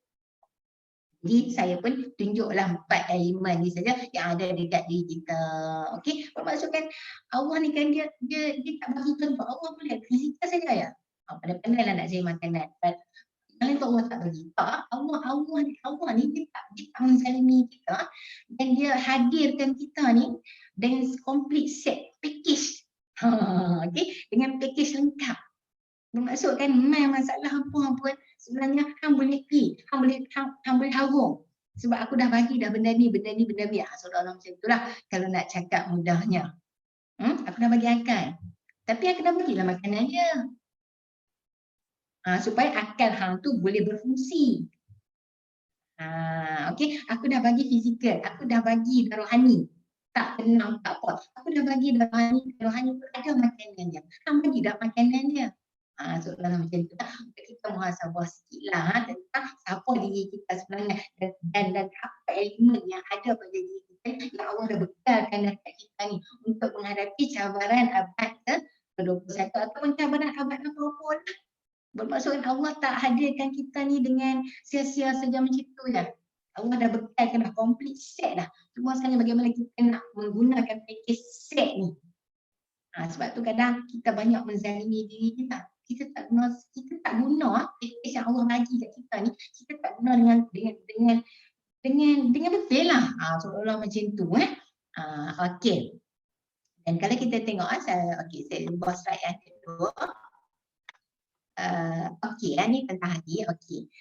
Jadi saya pun tunjuklah 4 elemen ni saja yang ada dekat diri kita. Okey, bermaksud kan Allah ni kan dia tak bagi contoh. Allah boleh kita saja ya. Pandai-pandai lah nak cari makanan. Kalau tu Allah tak bagi. Allah ni dia tak menzalimi kita, dan dia hadirkan kita ni dengan complete set package. Okey, dengan package lengkap. Bermaksud kan masalah apa pun sebenarnya hang boleh hang boleh harung. Sebab aku dah bagi dah benda ni. Saudara macam itulah kalau nak cakap mudahnya. Aku dah bagi akal. Tapi aku dah bagilah makanan dia. Supaya akal hang tu boleh berfungsi. Okey, aku dah bagi fizikal, aku dah bagi dah rohani. Tak tenang, tak apa. Aku dah bagi dah rohani pun ada makanan dia. Bagi dah makanan dia. Soalan macam tu. Kita muhasabah sikitlah tentang siapa diri kita sebenarnya dan apa elemen yang ada pada diri kita yang Allah dah bekalkan dekat kita ni untuk menghadapi cabaran abad ke-21 ataupun cabaran abad apa-apa lah. Bermaksud Allah tak hadirkan kita ni dengan sia-sia saja macam tu je. Allah dah bekalkan dah complete set dah. Cuma sekarang bagaimana kita nak menggunakan package set ni. Sebab tu kadang kita banyak menzalimi diri kita. Kita tak guna package yang Allah bagi kat kita ni. Kita tak guna dengan betul lah. Seolah macam tu okey. Dan kalau kita tengok saya ubah slide yang kedua. Okey, ni tentang hati. Okey.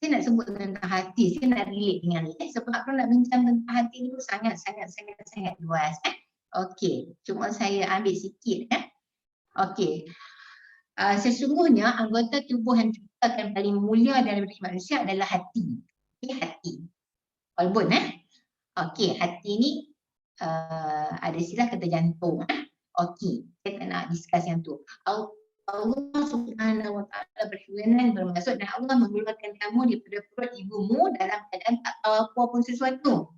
Saya nak sebut tentang hati, saya nak relate dengan ni. Sebab kalau nak bincang tentang hati ni sangat luas. Okey, cuma saya ambil sikit Okey. Sesungguhnya anggota tubuh yang diciptakan paling mulia dalam diri manusia adalah hati. Okey, hati. Kolbun Okey, hati ni ada istilah kata jantung. Okey, saya tak nak discuss yang tu. Allah Subhanahu Wa Taala berfirman bermaksud dan Allah mengeluarkan kamu daripada perut ibumu dalam keadaan tak tahu apa pun sesuatu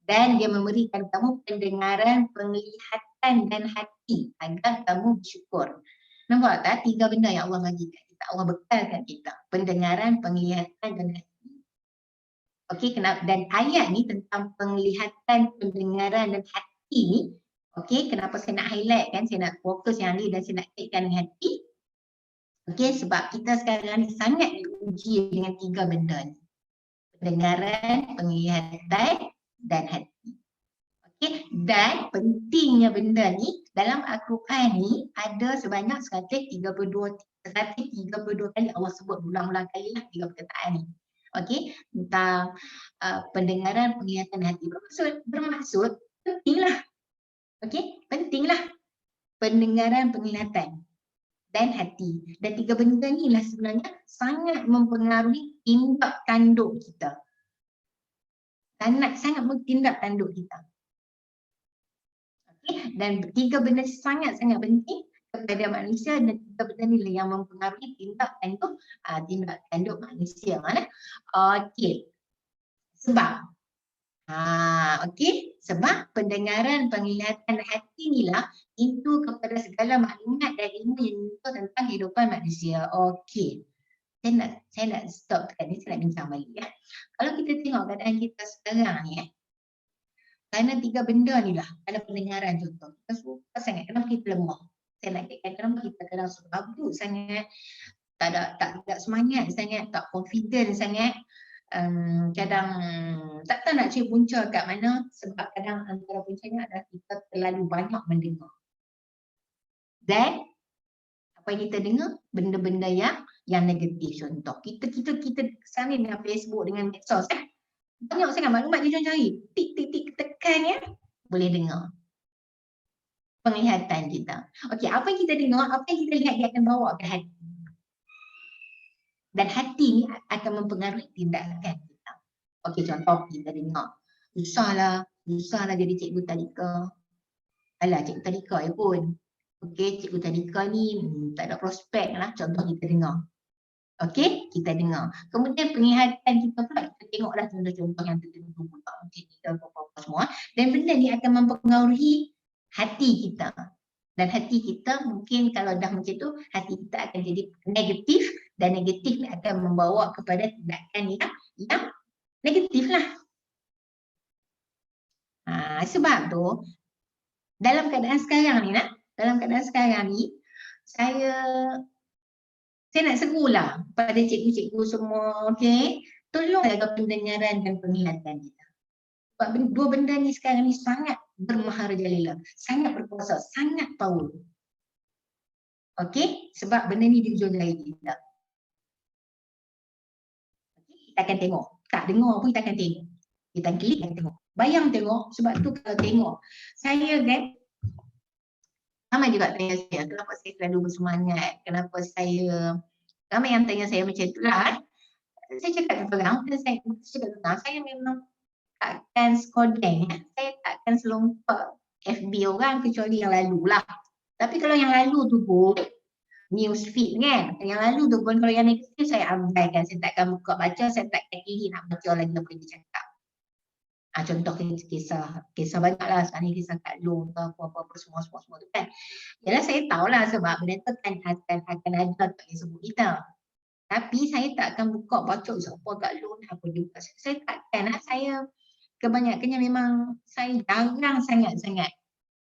dan dia memberikan kamu pendengaran, penglihatan dan hati agar kamu bersyukur. Nampak tak 3 benda yang Allah bagi kat kita, Allah bekalkan kita, pendengaran, penglihatan dan hati. Okey, kenapa dan ayat ni tentang penglihatan, pendengaran dan hati ni, okey, kenapa saya nak highlight kan, saya nak fokus yang ni dan saya nak kaitkan dengan hati. Okey, sebab kita sekarang ni sangat diuji dengan 3 benda ni. Pendengaran, penglihatan dan hati. Okey, dan pentingnya benda ni dalam Al-Quran ni ada sebanyak 132 kali Allah sebut berulang-ulang kali lah 3 perkataan ni. Okey, tentang pendengaran, penglihatan, hati. Bermaksud pentinglah. Okey, pentinglah pendengaran, penglihatan dan hati. Dan 3 benda ni lah sebenarnya sangat mempengaruhi tindak tanduk kita. Sangat bertindak tanduk kita. Okay? Dan 3 benda sangat-sangat penting kepada manusia dan 3 benda ni yang mempengaruhi tindak tanduk manusia. Okey. Sebab sebab pendengaran, penglihatan hati inilah pintu kepada segala maklumat dan ilmu yang menyentuh tentang kehidupan manusia. Okey. Saya nak stop dekat ni, saya nak bincang balik Kalau kita tengok keadaan kita sekarang ni kerana 3 benda ni lah, ada pendengaran contoh. Kita suka sangat, kenapa kita lemah? Saya nak katakan kenapa kita kadang suka sangat, tak ada semangat sangat, tak confident sangat. Kadang tak tahu nak cari punca kat mana sebab kadang antara puncanya adalah kita terlalu banyak mendengar. Dan apa yang kita dengar benda-benda yang negatif. Contoh kita kesana dengan Facebook, dengan medsos banyak sangat maklumat dia cari. Tik tekan boleh dengar. Penglihatan kita. Okey, apa yang kita dengar, apa yang kita lihat dia akan bawa ke hati. Dan hati ni akan mempengaruhi tindakan kita. Okey, contoh kita dengar. Susahlah jadi cikgu tadika. Alah, cikgu tadika pun. Okey, cikgu tadika ni tak ada prospek lah. Contoh kita dengar. Okey, kita dengar. Kemudian penglihatan kita pula, kita tengoklah contoh-contoh yang tertentu pula. Macam ni dan apa-apa semua. Dan benda ni akan mempengaruhi hati kita. Dan hati kita mungkin kalau dah macam tu, hati kita akan jadi negatif. Dan negatif ni akan membawa kepada tindakan yang negatif lah. Sebab tu, dalam keadaan sekarang ni, saya nak serulah pada cikgu-cikgu semua, okey, tolong jaga pendengaran dan penglihatan kita. Sebab 2 benda ni sekarang ni sangat bermaharajalela, sangat berkuasa, sangat power. Okey, sebab benda ni di hujung jari kita. Okay, kita akan tengok, tak dengar pun kita akan tengok. Kita klik dan tengok. Bayang tengok, sebab tu kalau tengok, saya kan ramai juga tanya saya, kenapa saya selalu bersemangat, ramai yang tanya saya macam tu lah. saya cakap terang, saya memang takkan skodeng, saya takkan selompak FB orang kecuali yang lalu lah. Tapi kalau yang lalu tu pun news feed kan, yang lalu tu pun kalau yang negatif saya abaikan, saya takkan buka baca, saya takkan kiri nak baca lagi apa yang dia cakap. Contoh kisah banyak lah sekarang ni, kisah Kak Long ke apa-apa semua tu kan. Yalah saya tahulah sebab benda tu akan ada tak sebut kita. Tapi saya tak akan buka baca siapa Kak Long apa juga. Saya takkan lah, saya kebanyakannya memang saya jarang sangat-sangat.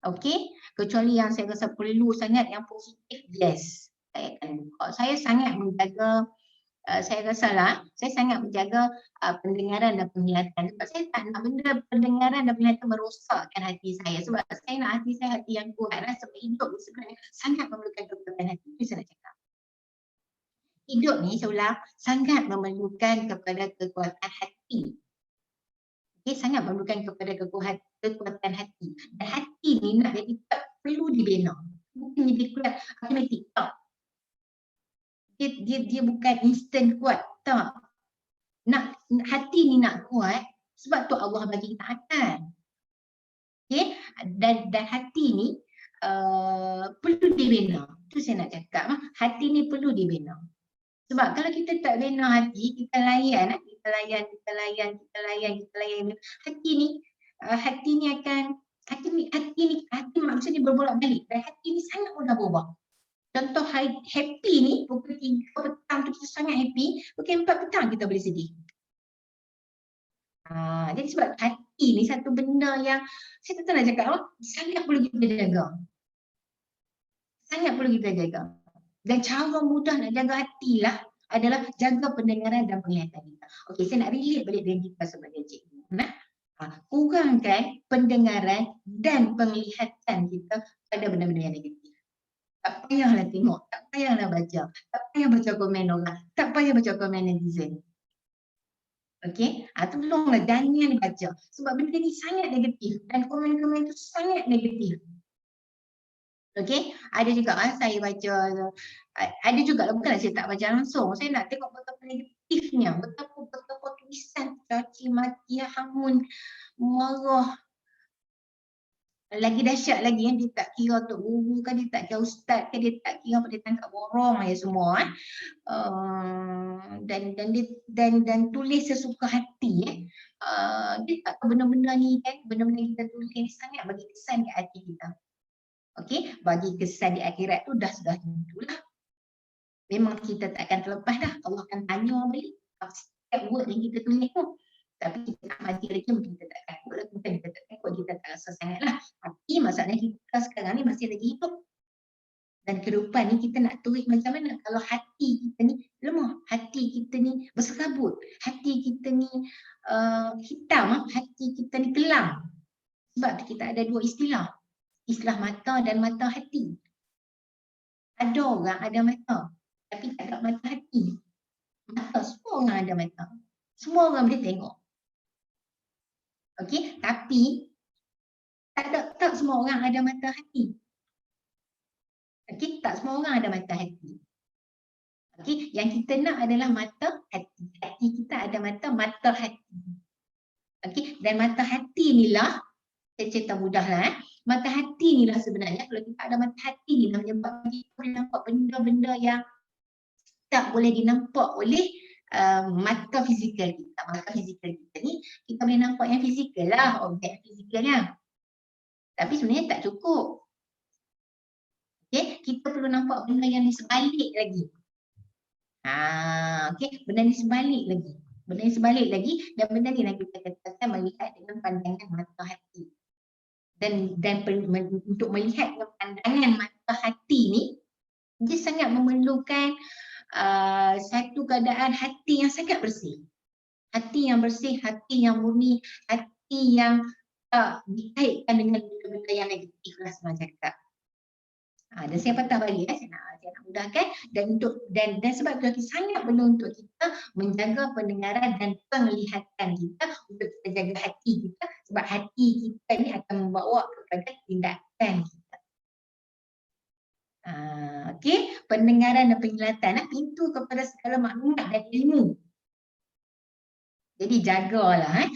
Okey, kecuali yang saya rasa perlu sangat yang positif, yes. Saya akan buka. Saya sangat menjaga saya rasalah saya sangat menjaga pendengaran dan penglihatan sebab saya tak nak benda pendengaran dan penglihatan merosakkan hati saya sebab saya nak hati saya hati yang kuat sebab hidup ni sebenarnya sangat memerlukan kekuatan hati. Itu saya nak cakap. Hidup ni saya ulang sangat memerlukan kepada kekuatan hati. Okay, sangat memerlukan kepada kekuatan hati. Dan hati ni nak jadi tak perlu dibina. Bukan jadi kuat automatik tak. Dia bukan instant kuat, tak. Nak hati ni nak kuat sebab tu Allah bagi kita akal. Okey, dan hati ni perlu dibina. Tu saya nak cakap, hati ni perlu dibina. Sebab kalau kita tak bina hati, kita layan. Hati ni akan hati maksud ni berbolak-balik dan hati ni sangat mudah berubah. Contoh happy ni, pukul 3 petang tu kita sangat happy, pukul 4 petang kita boleh sedih. Jadi sebab hati ni satu benda yang saya tak tahu nak cakap, sangat perlu kita jaga. Sangat perlu kita jaga. Dan cara mudah nak jaga hati lah adalah jaga pendengaran dan penglihatan kita. Okey, saya nak relate balik dengan kita sebagai cikgu. Kurangkan pendengaran dan penglihatan kita pada benda-benda yang negatif. Tak payahlah tengok, tak payahlah baca, tak payah baca komen orang, tak payah baca komen netizen. Okey, tolonglah jangan baca sebab benda ni sangat negatif dan komen-komen tu sangat negatif. Okey, ada juga saya baca, ada juga lah, bukanlah saya tak baca langsung, saya nak tengok betapa negatifnya, betapa tulisan caci maki, hamun, marah. Lagi dahsyat lagi dia tak kira tok guru kan, dia tak kira ustaz kan, dia tak kira apa, dia tangkap borong aja semua dan tulis sesuka hati dia tak tahu benda-benda ni kan, benda-benda kita tulis ni sangat bagi kesan di hati kita. Okey, bagi kesan di akhirat tu sudah tentulah. Memang kita tak akan terlepas dah, Allah akan tanya balik setiap word yang kita tulis tu. Tapi kita tak mati lagi, mungkin kita tak takut lah, mungkin kita tak takut, kita tak rasa sangat lah. Tapi masalahnya kita sekarang ni masih lagi hidup. Dan ke depan ni kita nak tulis macam mana kalau hati kita ni lemah, hati kita ni berserabut, hati kita ni hitam, hati kita ni kelam. Sebab kita ada dua istilah mata dan mata hati. Ada orang ada mata, tapi tak ada mata hati. Mata, semua orang ada mata. Semua orang boleh tengok. Okey, tapi tak semua orang ada mata hati. Okey, tak semua orang ada mata hati. Okey, yang kita nak adalah mata hati. Hati kita ada mata hati. Okey, dan mata hati inilah, saya cerita mudahlah mata hati inilah sebenarnya kalau kita ada mata hati ni menyebabkan kita boleh nampak benda-benda yang tak boleh dinampak oleh mata fizikal kita. Mata fizikal kita ni kita boleh nampak yang fizikal lah, objek fizikalnya. Tapi sebenarnya tak cukup. Okay, kita perlu nampak benda yang di sebalik lagi. Okay, benda ni sebalik lagi. Benda ni sebalik lagi dan benda ni lagi kita katakan melihat dengan pandangan mata hati. Dan untuk melihat dengan pandangan mata hati ni, dia sangat memerlukan satu keadaan hati yang sangat bersih. Hati yang bersih, hati yang murni, hati yang tak dikaitkan dengan benda-benda yang negatif lah senang cakap. Dan saya patah balik saya nak mudahkan dan sebab itu sangat perlu untuk kita menjaga pendengaran dan penglihatan kita untuk kita jaga hati kita sebab hati kita ni akan membawa kepada tindakan kita. Okey, pendengaran dan penglihatan pintu kepada segala maklumat dan ilmu. Jadi jagalah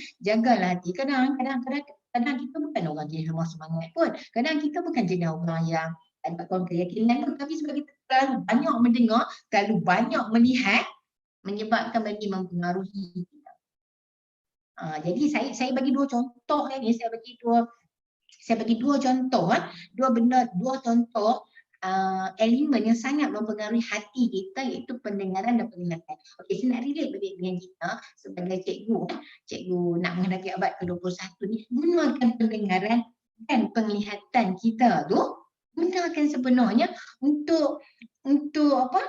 hati. Kadang kita bukan orang jenis lemah semangat pun. Kadang kita bukan jenis orang yang tak ada keyakinan pun, tapi sebab kita terlalu banyak mendengar, terlalu banyak melihat, menyebabkan bagi mempengaruhi kita. Jadi saya bagi dua contoh ni, saya bagi dua contoh, dua contoh elemen yang sangat mempengaruhi hati kita, iaitu pendengaran dan penglihatan. Okey, saya nak relate balik dengan kita sebagai cikgu nak menghadapi abad ke-21 ni, gunakan pendengaran dan penglihatan kita tu, gunakan sebenarnya untuk apa?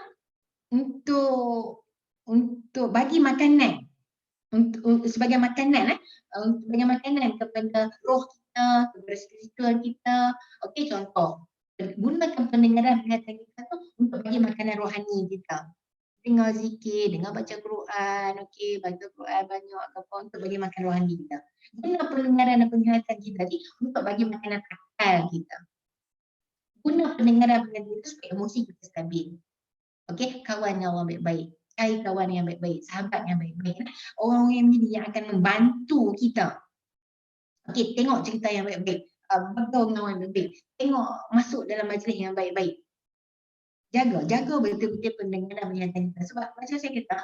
Untuk bagi makanan, sebagai makanan sebagai makanan kepada roh kita, kepada spiritual kita. Okey, contoh, gunakan pendengaran penglihatan kita tu untuk bagi makanan rohani kita. Dengar zikir, dengar baca Quran, okey, baca Quran banyak apa untuk bagi makan rohani kita. Guna pendengaran dan penglihatan kita ni untuk bagi makanan akal kita. Guna pendengaran penglihatan kita supaya emosi kita stabil. Okey, kawan yang orang baik-baik, cari kawan yang baik-baik, sahabat yang baik-baik, orang-orang yang begini yang akan membantu kita. Okey, tengok cerita yang baik-baik, bergaul dengan orang yang baik, tengok masuk dalam majlis yang baik-baik. Jaga betul-betul pendengaran penglihatan kita. Sebab macam saya kata,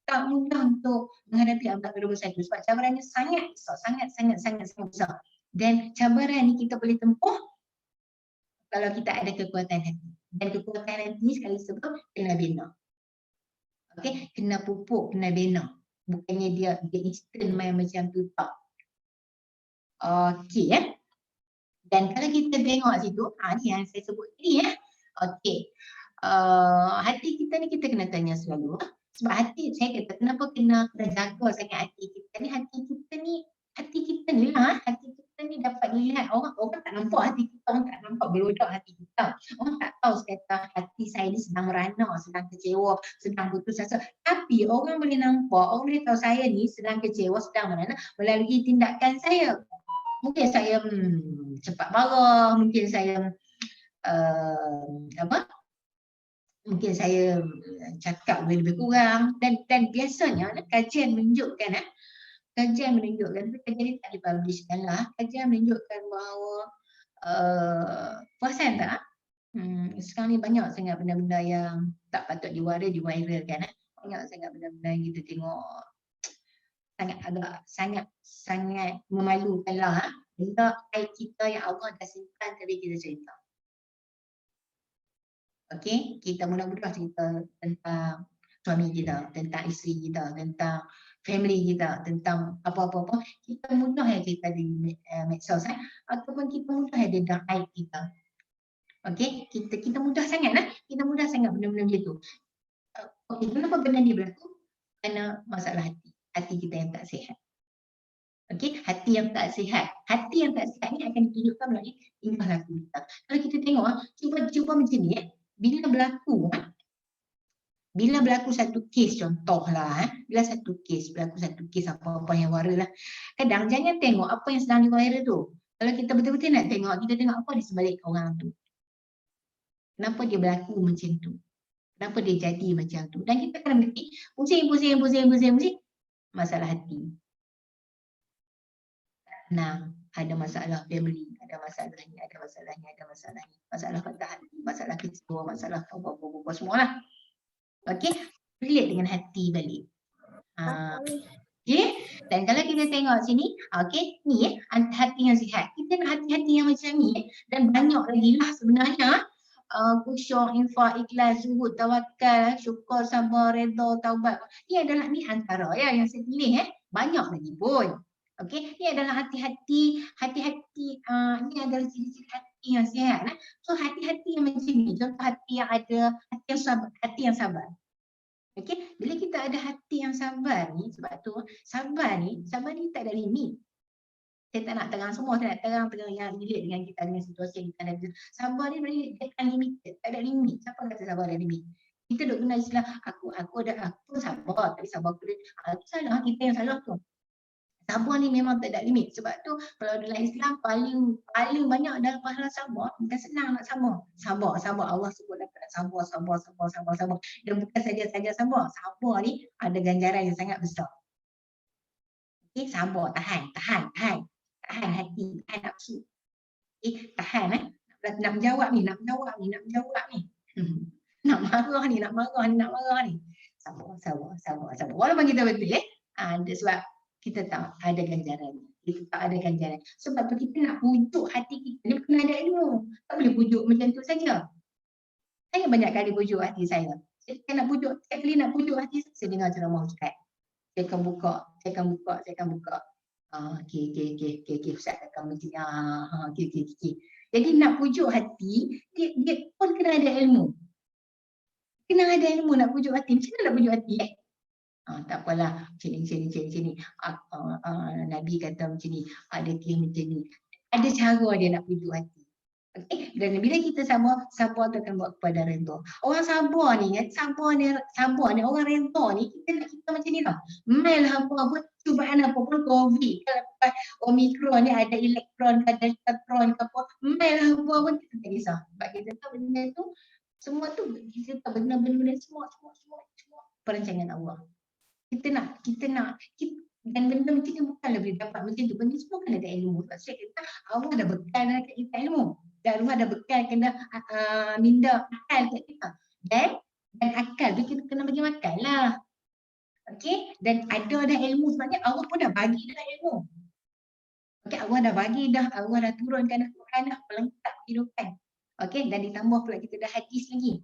tak mudah untuk menghadapi abad ke-21 sebab cabarannya sangat besar, sangat besar. Dan cabaran ni kita boleh tempuh kalau kita ada kekuatan hati. Dan kekuatan hati ni sekali sebut kena bina. Okey, kena pupuk, kena bina. Bukannya dia instant main macam tu, tak. Okey, Dan kalau kita tengok situ, ni yang saya sebut tadi Okey. Hati kita ni kita kena tanya selalu. Sebab hati, saya kata kenapa kena jaga sangat hati kita ni. Hati kita ni dapat dilihat. Orang tak nampak hati kita, orang tak nampak berodak hati kita. Orang tak tahu sekata hati saya ni sedang merana, sedang kecewa, sedang putus asa. Tapi orang boleh nampak, orang boleh tahu saya ni sedang kecewa, sedang merana melalui tindakan saya. Mungkin saya cepat marah, mungkin saya mungkin saya cakap lebih kurang, dan biasanya kajian menunjukkan kajian ni tak dipublishkan lah, kajian menunjukkan bahawa perasan tak sekarang ni banyak sangat benda-benda yang tak patut diviralkan banyak sangat benda-benda yang kita tengok sangat memalukan lah benda aib kita yang Allah dah simpan tadi kita cerita. Okey, kita mudah-mudah cerita tentang suami kita, tentang isteri kita, tentang family kita, tentang apa-apa. Kita mudah cerita di medsos ataupun kita mudah ada dalam aib kita. Okey, kita mudah sangat kita mudah sangat benda-benda macam tu. Okey, kenapa benda ni berlaku? Kerana masalah hati kita yang tak sihat. Okey, hati yang tak sihat. Hati yang tak sihat ni akan ditunjukkan melalui tingkah laku kita. Kalau kita tengok, cuba macam ni bila berlaku satu kes contohlah bila berlaku satu kes apa-apa yang viral lah. Kadang jangan tengok apa yang sedang viral tu. Kalau kita betul-betul nak tengok, kita tengok apa di sebalik orang tu. Kenapa dia berlaku macam tu? Kenapa dia jadi macam tu? Dan kita kena berhenti pusing. Masalah hati. Nah, ada masalah family, ada masalah ni, masalah patah hati, masalah kecewa, masalah apa-apa semualah. Okey, relate dengan hati balik. Okey, dan kalau kita tengok sini, okey, ni hati yang sihat. Kita nak hati-hati yang macam ni dan banyak lagi lah sebenarnya. Khusyuk, infak, ikhlas, zuhud, tawakal, syukur, sabar, redha, taubat. Ni adalah antara yang saya pilih banyak lagi pun. Okey, ni adalah hati-hati, ni adalah ciri-ciri hati yang sihat. So hati-hati yang macam ni, contoh hati yang ada, hati yang sabar. Okey, bila kita ada hati yang sabar ni, sebab tu sabar ni tak ada limit. Saya tak nak terang semua, saya nak terang yang relate dengan kita, dengan situasi yang kita ada. Sabar ni dia unlimited, tak ada limit. Siapa kata sabar ada limit? Kita duk guna istilah, aku sabar, tapi sabar aku itu salah, kita yang salah tu. Sabar ni memang tak ada limit. Sebab tu kalau dalam Islam paling banyak dalam pahala sabar, bukan senang nak sabar. Sabar. Allah sebut dapat sabar. Dan bukan saja sabar. Sabar ni ada ganjaran yang sangat besar. Okey, sabar, tahan hati, tahan nafsu. Okey, tahan nak menjawab ni. Nak marah ni. Sabar. Walaupun kita betul sebab kita tak ada ganjaran. Sebab tu kita nak pujuk hati kita ni kena ada ilmu. Tak boleh pujuk macam tu saja. Saya banyak kali pujuk hati saya. Saya nak pujuk, setiap kali nak pujuk hati saya dengar ceramah ustaz. Saya akan buka. Okey, ustaz akan mesti okey. Jadi nak pujuk hati, dia pun kena ada ilmu. Nak pujuk hati. Macam mana nak pujuk hati tak apalah, macam ni. Nabi kata macam ni, ada kes macam ni. Ada cara dia nak pujuk hati. Okay? Dan bila kita sabar tu akan buat kepada redha. Orang sabar ni, orang redha ni, kita macam ni lah. Mailah apa-apa, cubaan apa pun, COVID, kalau lepas Omicron ni ada elektron, ada neutron ke apa, mailah apa pun kita tak kisah. Sebab kita tahu benda tu, semua tu, kita tahu benda-benda semua perancangan Allah. Kita nak dan benda macam ni bukanlah boleh dapat macam tu. Benda semua kena ada ilmu. Sebab saya kata Allah dah bekal kat kita ilmu. Dan Allah dah bekal kena minda akal kat kita. Dan akal tu kita kena bagi makan lah. Okey? Dan ada dah ilmu sebabnya Allah pun dah bagi dah ilmu. Okey, Allah dah turunkan Al-Quran dah pelengkap kehidupan. Okey, dan ditambah pula kita dah hadis lagi.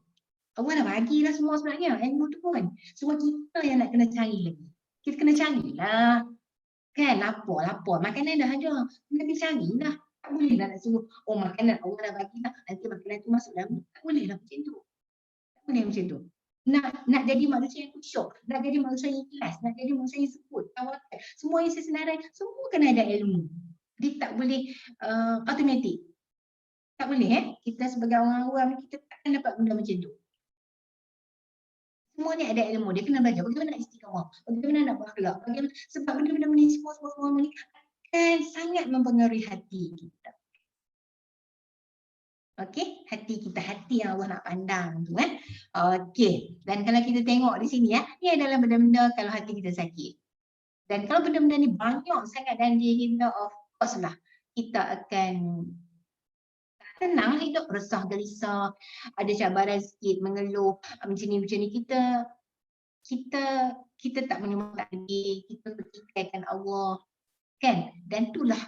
Allah dah bagi dah semua sebenarnya ilmu tu pun. Semua kita yang nak kena cari lagi. Kita kena carilah. Kan, lapar. Makanan dah ada. Kita carilah. Tak boleh dah nak suruh, makanan Allah dah bagi dah. Nanti makanan tu masuk dalam. Tak boleh lah macam tu. Nak jadi manusia yang khusyuk. Nak jadi manusia yang ikhlas. Nak jadi manusia yang sebut. Tawakal. Semua yang sesenarai. Semua kena ada ilmu. Dia tak boleh automatik. Tak boleh kita sebagai orang awam kita takkan dapat benda macam tu. Semua ni ada ilmu, dia kena belajar bagaimana nak istiqamah, bagaimana nak berakhlak, sebab benda-benda ni semua ni akan sangat mempengaruhi hati kita. Okey, hati yang Allah nak pandang tu Okey, dan kalau kita tengok di sini ni adalah benda-benda kalau hati kita sakit. Dan kalau benda-benda ni banyak sangat dalam diri kita, of course lah kita akan tenang hidup, resah gelisah, ada cabaran sikit, mengeluh macam ni kita tak menyembah lagi, kita pertikaikan Allah kan, dan itulah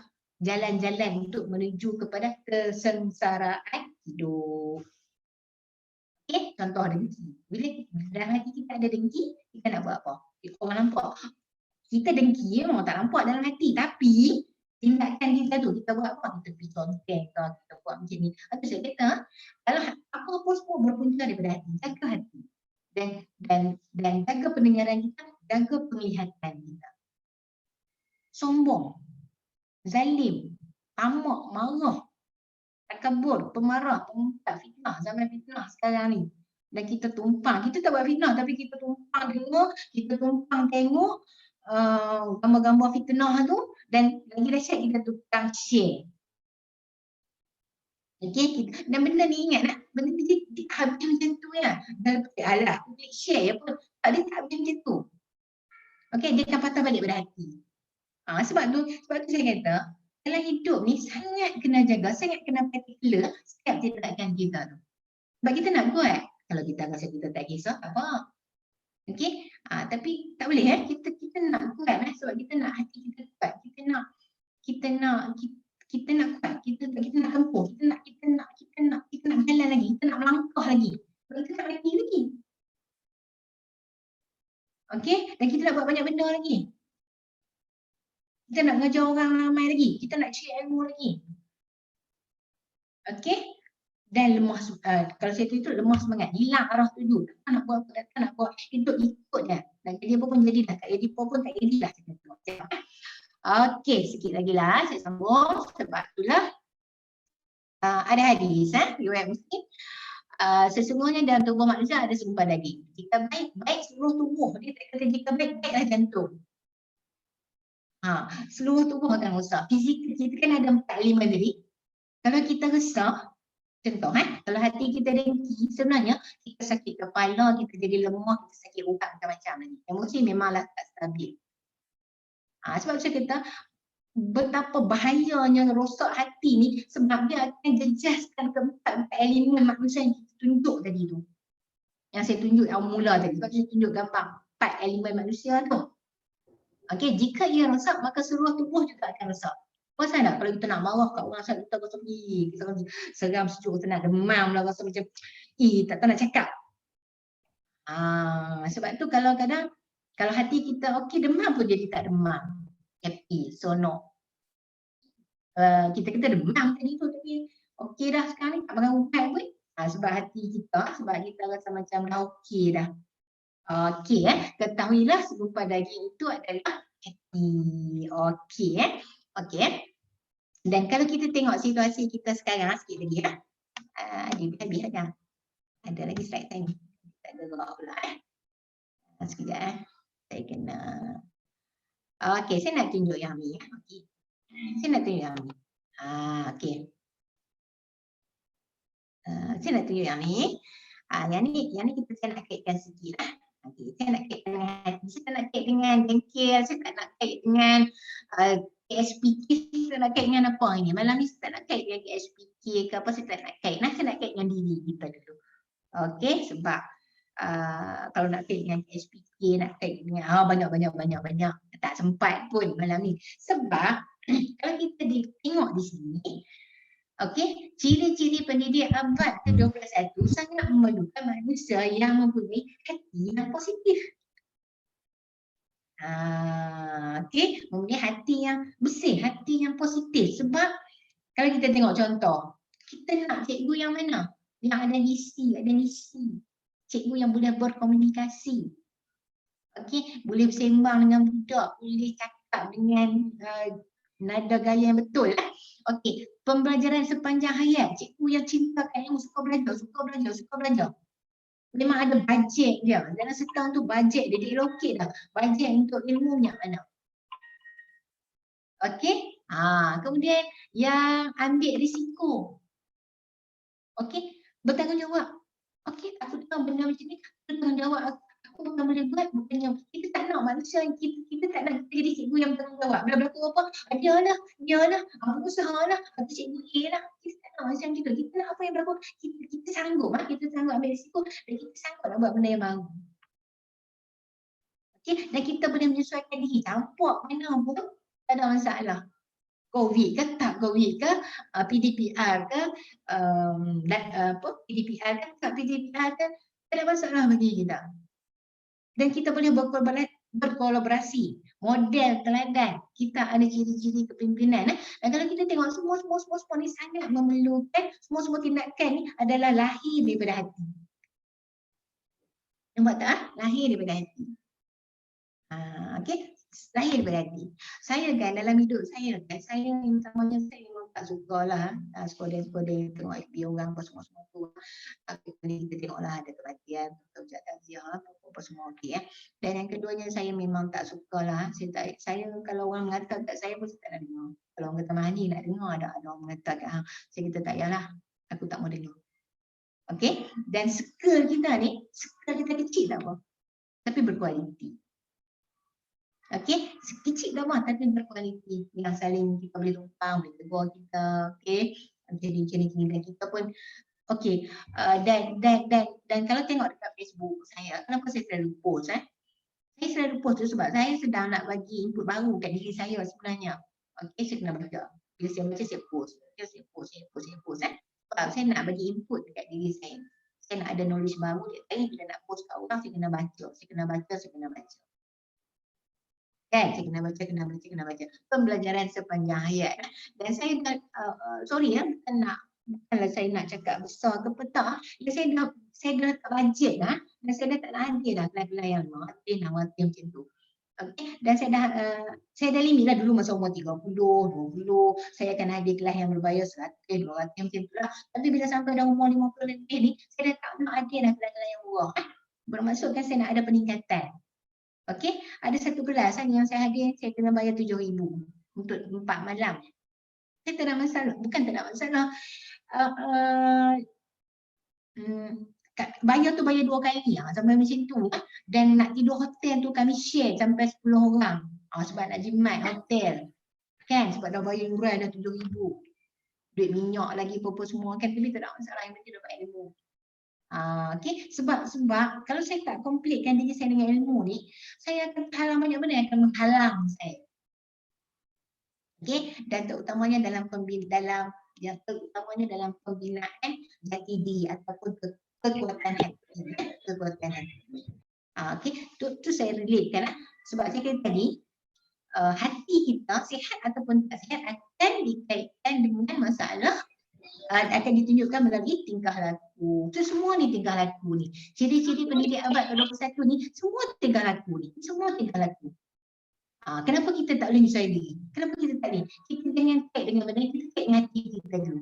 jalan-jalan untuk menuju kepada kesengsaraan hidup. Okey, contoh dengki. Bila dalam hati kita ada dengki, kita nak buat apa? Orang nampak kita dengki, orang tak nampak dalam hati, tapi tindakan kita tu, kita buat apa? Kita pergi contek ke, kita buat macam ni. Atau saya kata, kalau apa-apa semua berpunca daripada hati, jaga hati. Dan jaga pendengaran kita, jaga penglihatan kita. Sombong, zalim, tamak, marah, takabur, pemarah, pemutah, fitnah, zaman fitnah sekarang ni. Dan kita tumpang, kita tak buat fitnah tapi kita tumpang dengar, kita tumpang tengok gambar-gambar fitnah tu, dan lagi dahsyat kita tukang share. Okey, dan benda ni ingat benda ni dia habis macam tu dan alah public share pun dia tak habis macam tu. Okey, dia akan patah balik pada hati. Sebab tu saya kata dalam hidup ni sangat kena jaga, sangat kena particular setiap tindakan kita tu. Sebab kita nak buat, kalau kita rasa kita tak kisah, apa? Okey, tapi tak boleh kita nak kuat sebab kita nak hati kita kuat, kita nak kuat, kita nak tempuh, kita nak jalan lagi, kita nak melangkah lagi, kita nak lagi. Okey, dan kita nak buat banyak benda lagi. Kita nak mengajar orang ramai lagi, kita nak share ilmu lagi. Okey, dan lemah, kalau saya tu lemah semangat, hilang arah tuju, tak nak buat, hidup ikut je. Dan jadi apa pun jadilah, tak jadi apa pun tak jadilah. Okey, sikit lagi lah saya sambung, sebab itulah ada hadis riwayat Muslim. Sesungguhnya dalam tubuh manusia ada segumpal daging. Jika baik seluruh tubuh, dia tak kata jika baiklah jantung. Seluruh tubuh akan rosak. Fizikal kita kan ada 4-5 diri. Kalau kita rosak, contoh kalau hati kita dengki, sebenarnya kita sakit kepala, kita jadi lemah, kita sakit otak macam-macam lagi. Emosi memanglah tak stabil. Sebab saya kata betapa bahayanya rosak hati ni sebab dia akan jejaskan keempat elemen manusia yang kita tunjuk tadi tu. Yang saya tunjuk awal mula tadi. Sebab saya tunjuk gambar 4 elemen manusia tu. Okey, jika ia rosak maka seluruh tubuh juga akan rosak. Pasal tak kalau kita nak marah kat orang asal kita rasa kita rasa seram sejuk, kita nak demam lah, rasa macam tak nak cakap. Sebab tu kalau kadang kalau hati kita okey demam pun jadi tak demam. Happy, sonok. Kita demam tadi tu tapi okey dah sekarang ni tak makan ubat pun. Sebab hati kita, sebab kita rasa macam dah okey dah. Okey ketahuilah segumpal daging itu adalah hati. Okey okey. Dan kalau kita tengok situasi kita sekarang sikit lagi habis dah. Ada lagi slide saya ni. Tak ada gerak pula sekejap saya kena. Okey, saya nak tunjuk yang ni. Okey. Saya nak tunjuk yang ni. Okey. Saya nak tunjuk yang ni. Yang ni saya nak kaitkan sikit lah. Okay, saya nak kaitkan dengan hati. Saya tak nak kait dengan bengkel. Saya tak nak kait dengan KSPK. Saya nak kait dengan apa ini. Malam ni saya tak nak kait dengan KSPK ke apa. Saya tak nak kait. Saya nak kait dengan diri kita dulu. Okey, sebab kalau nak kait dengan KSPK, nak kait dengan banyak. Tak sempat pun malam ni. Sebab kalau kita tengok di sini, okey, ciri-ciri pendidik abad ke-21 sangat memerlukan manusia yang mempunyai hati yang positif. Okey, mempunyai hati yang bersih, hati yang positif. Sebab kalau kita tengok contoh, kita nak cikgu yang mana? Yang ada misi. Cikgu yang boleh berkomunikasi. Okey, boleh bersembang dengan budak, boleh cakap dengan nada gaya yang betul. Okey, pembelajaran sepanjang hayat. Cikgu yang cintakan ilmu, suka belajar. Memang ada bajet dia. Dalam setahun tu bajet dia dilokit dah. Bajet untuk ilmunya mana. Okey, kemudian yang ambil risiko. Okey, bertanggungjawab. Okey, aku tahu benda macam ni, bertanggungjawab. Aku bukan boleh buat, bukannya kita tak nak manusia yang kita tak nak jadi cikgu yang bertanggungjawab. Bila berlaku apa, dia lah, berusaha lah, atau cikgu A lah. Kita tak nak macam gitu. Kita nak apa yang berlaku, kita sanggup ambil risiko dan kita sanggup nak buat benda yang baru. Okey, dan kita boleh menyesuaikan diri. Campak mana pun, tak ada masalah. COVID ke, tak COVID ke, PDPR ke, PDPR ke, tak PDPR ke, tak ada masalah bagi kita. Dan kita boleh berkolaborasi. Model teladan. Kita ada ciri-ciri kepimpinan. Dan kalau kita tengok semua ni sangat memerlukan, semua tindakan ni adalah lahir daripada hati. Nampak tak? Lahir daripada hati. Okey, lahir daripada hati. Saya kan dalam hidup saya utamanya saya memang tak sukalah sekolah-sekolah tengok FB orang apa semua tu. Tapi kita tengoklah ada kematian, ucap takziah apa semua okey. Dan yang keduanya saya memang tak sukalah. Saya kalau orang mengata kat saya pun saya tak nak dengar. Kalau orang kata Mahdi nak dengar, ada orang mengata kat saya kata tak payahlah, aku tak mau dengar. Okey, dan skill kita kecil tak apa. Tapi berkualiti. Okey, kecil dah tapi berkualiti. Yang saling kita boleh tumpang, boleh tegur kita, okey. Jadi jenis-jenis dan kita pun okey. Dan kalau tengok dekat Facebook saya, kenapa saya selalu post Saya selalu post tu sebab saya sedang nak bagi input baru kat diri saya sebenarnya. Okey, saya kena baca. Bila saya baca saya post. Saya post. Sebab saya nak bagi input dekat diri saya. Saya nak ada knowledge baru. Saya bila nak post kat orang, saya kena baca. Saya kena baca. Kan, saya kena baca. Pembelajaran sepanjang hayat. Dan saya bukanlah saya nak cakap besar ke petang. Saya dah letak bajet dah. Dan saya dah tak nak hadir dah kelas-kelas yang nawati macam tu. Okay. Dan saya dah limit lah dulu masa umur 30, 20. Saya akan hadir kelas yang berbayar 100, 200 macam tu lah. Tapi bila sampai dah umur 50 lebih ni, saya dah tak nak hadir dah kelas-kelas yang murah. Bermaksudkan saya nak ada peningkatan. Okey, ada satu kelas yang saya hadir, saya kena bayar 7,000 untuk 4 malam. Saya tak ada masalah, bukan tak ada masalah. Bayar tu bayar 2 kali sampai macam tu. Dan nak tidur hotel tu kami share sampai 10 orang. Sebab nak jimat hotel. Kan? Sebab dah bayar yuran dah 7,000. Duit minyak lagi apa semua kan. Tapi tak ada masalah, yang penting dapat ilmu. Okay. Sebab kalau saya tak komplitkan diri saya dengan ilmu ni, saya akan terhalang banyak benda yang akan menghalang saya. Okay. Dan terutamanya dalam pembinaan jati diri ataupun kekuatan hati. Kekuatan hati. Okay. Tu saya relatekan. Sebab saya kata tadi, hati kita sihat ataupun tak sihat akan dikaitkan dengan masalah, akan ditunjukkan melalui tingkah laku. Itu semua ni tingkah laku ni. Ciri-ciri pendidik abad ke-21 ni semua tingkah laku ni. Semua tingkah laku. Kenapa kita tak boleh menyesuaikan diri? Kenapa kita tak boleh? Kita jangan kait dengan benda, kita kait dengan hati kita dulu.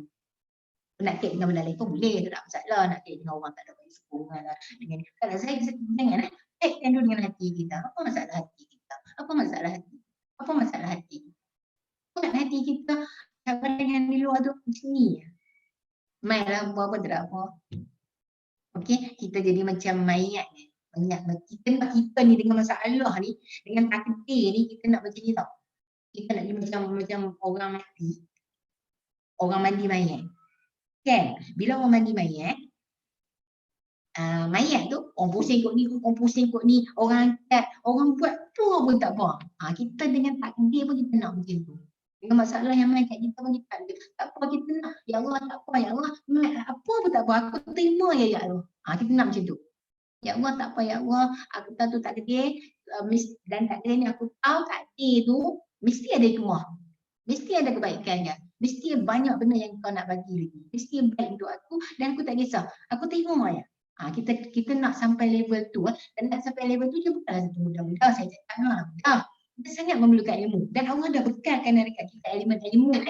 Nak kait dengan benda lain pun boleh, tak ada masalah. Nak kait dengan orang tak ada bagi sokongan lah. Kalau saya jangan kaitkan dulu dengan hati kita. Apa masalah hati kita? Apa masalah hati? Apa masalah hati? Bukan hati kita dengan di luar tu macam ni. Mainlah buat apa tak apa. Okey, kita jadi macam mayat ni. Kita ni dengan masalah ni, dengan takdir ni, kita nak macam ni tau. Kita nak jadi macam orang mati. Orang mandi mayat. Kan? Bila orang mandi mayat, mayat tu orang pusing kot ni, orang pusing kot ni, orang angkat, orang buat apa pun tak apa. Kita dengan takdir pun kita nak macam tu. Dengan masalah yang main kat kita pun kita tak apa, kita nak, ya Allah tak apa, ya Allah apa pun tak apa, aku terima ya Allah. Kita nak macam tu. Ya Allah tak apa, ya Allah aku tahu tu takdir, dan takdir ni aku tahu takdir tu mesti ada hikmah, mesti ada kebaikannya, mesti banyak benda yang kau nak bagi lagi, mesti baik untuk aku dan aku tak kisah, aku terima ya. Kita nak sampai level tu, dan nak sampai level tu je bukanlah satu mudah-mudah. Saya cakap mudah. Kita sangat memerlukan ilmu, dan Allah dah bekalkan dekat kita elemen ilmu yang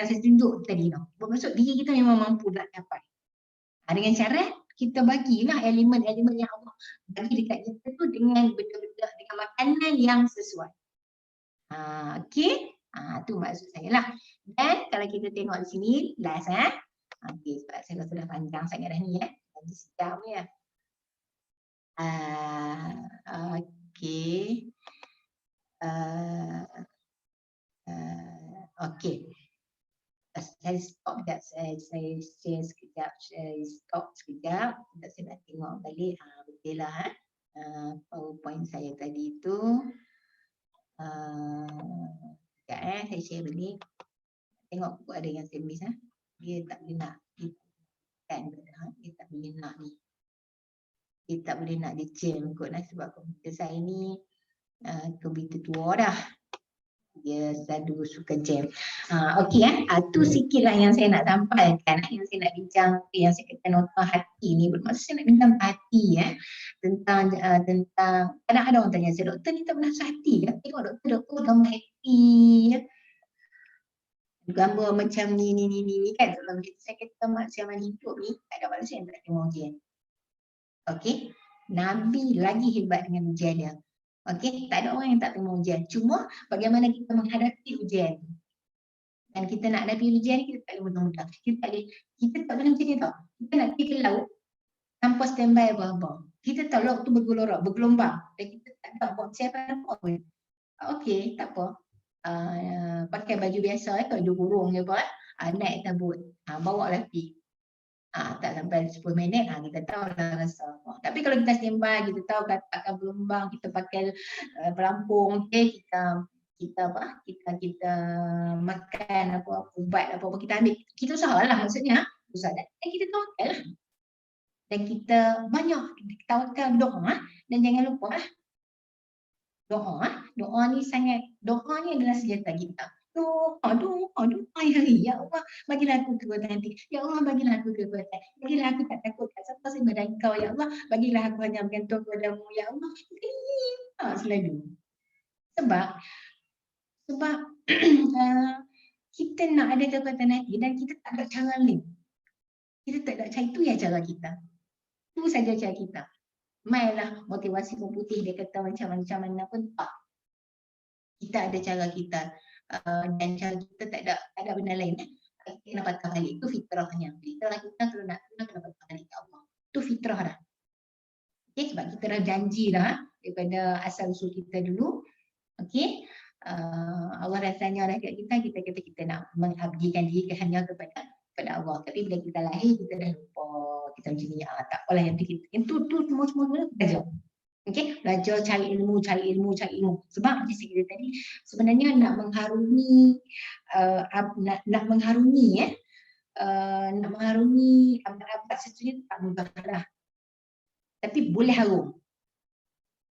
saya tunjuk tadi tu. Bermaksud diri kita memang mampu nak dapat. Dengan cara kita bagilah elemen-elemen yang Allah bagi dekat kita tu dengan benda-benda, dengan makanan yang sesuai. Okey. Tu maksud saya lah. Dan kalau kita tengok di sini, last okey, sebab saya rasa dah panjang sangat dah ni Jadi sejam ya. Okey. Okey. Saya stop sekejap, saya share sekejap, stop sekejap. Saya nak tengok balik. Betul lah PowerPoint saya tadi tu. Sekejap saya share balik. Tengok buku ada yang saya miss. Dia tak boleh nak. Dia tak boleh nak ni. Dia tak boleh nak dia jam kot lah, sebab komputer saya ni komputer tua dah. Dia selalu suka jam. Okey tu sikit lah yang saya nak sampaikan, yang saya nak bincang, yang saya kata nota hati ni. Bermaksud saya nak bincang hati tentang kadang-kadang orang tanya saya, doktor ni tak pernah rasa hati kan? Tengok doktor gambar happy gambar macam ni kan. Sebab saya kata manusia hidup ni tak ada manusia yang tak terima ujian. Okey, Nabi lagi hebat dengan ujian dia. Okey, tak ada orang yang tak terima ujian. Cuma bagaimana kita menghadapi ujian. Dan kita nak hadapi ujian kita tak boleh mudah-mudah. Kita tak boleh macam ni tau. Kita nak pergi ke laut tanpa standby apa-apa. Kita tahu laut tu bergelombang. Dan kita tak tahu buat siapa pun. Okey, tak apa. Pakai baju biasa, baju kurung je apa. Naik tabut. Bawa lah pergi. Tak sampai 10 minit, kita tahu dah rasa. Tapi kalau kita standby, kita tahu akan gelombang, kita pakai pelampung, okay, kita makan ubat apa kita ambil, kita usahalah maksudnya, usaha dan kita tawakal lah. Dan kita banyak tawakal berdoa, dan jangan lupa doa ni adalah senjata kita. Doa hari. Ya Allah, bagilah aku kekuatan hati. Ya Allah, bagilah aku kekuatan. Bagilah aku tak takut siapa sembah Engkau. Ya Allah, bagilah aku hanya bergantung kepadamu. Ya Allah, selalu. Sebab kita nak ada kekuatan hati dan kita tak ada cara lain. Kita tak ada cara, itu ya cara kita. Itu saja cara kita. Mainlah motivasi putih, dia kata macam mana pun tak. Kita ada cara kita. Dan cara kita tak ada benda lain. Kita kena patah balik. Itu fitrahnya. Fitrah kita kalau nak kena patah balik ke Allah. Itu fitrah dah. Okay, sebab kita dah janji dah daripada asal usul kita dulu. Okay. Allah dah tanya dah kat kita, kita kata kita nak mengabdikan diri hanya kepada Allah. Tapi bila kita lahir, kita dah lupa. Kita macam ni, tak apalah yang kita. Yang tu semua belajar. Okay, belajar cari ilmu. Sebab macam saya kata tadi, sebenarnya nak mengharungi abad-abad seterusnya tak mudah lah. Tapi boleh harum.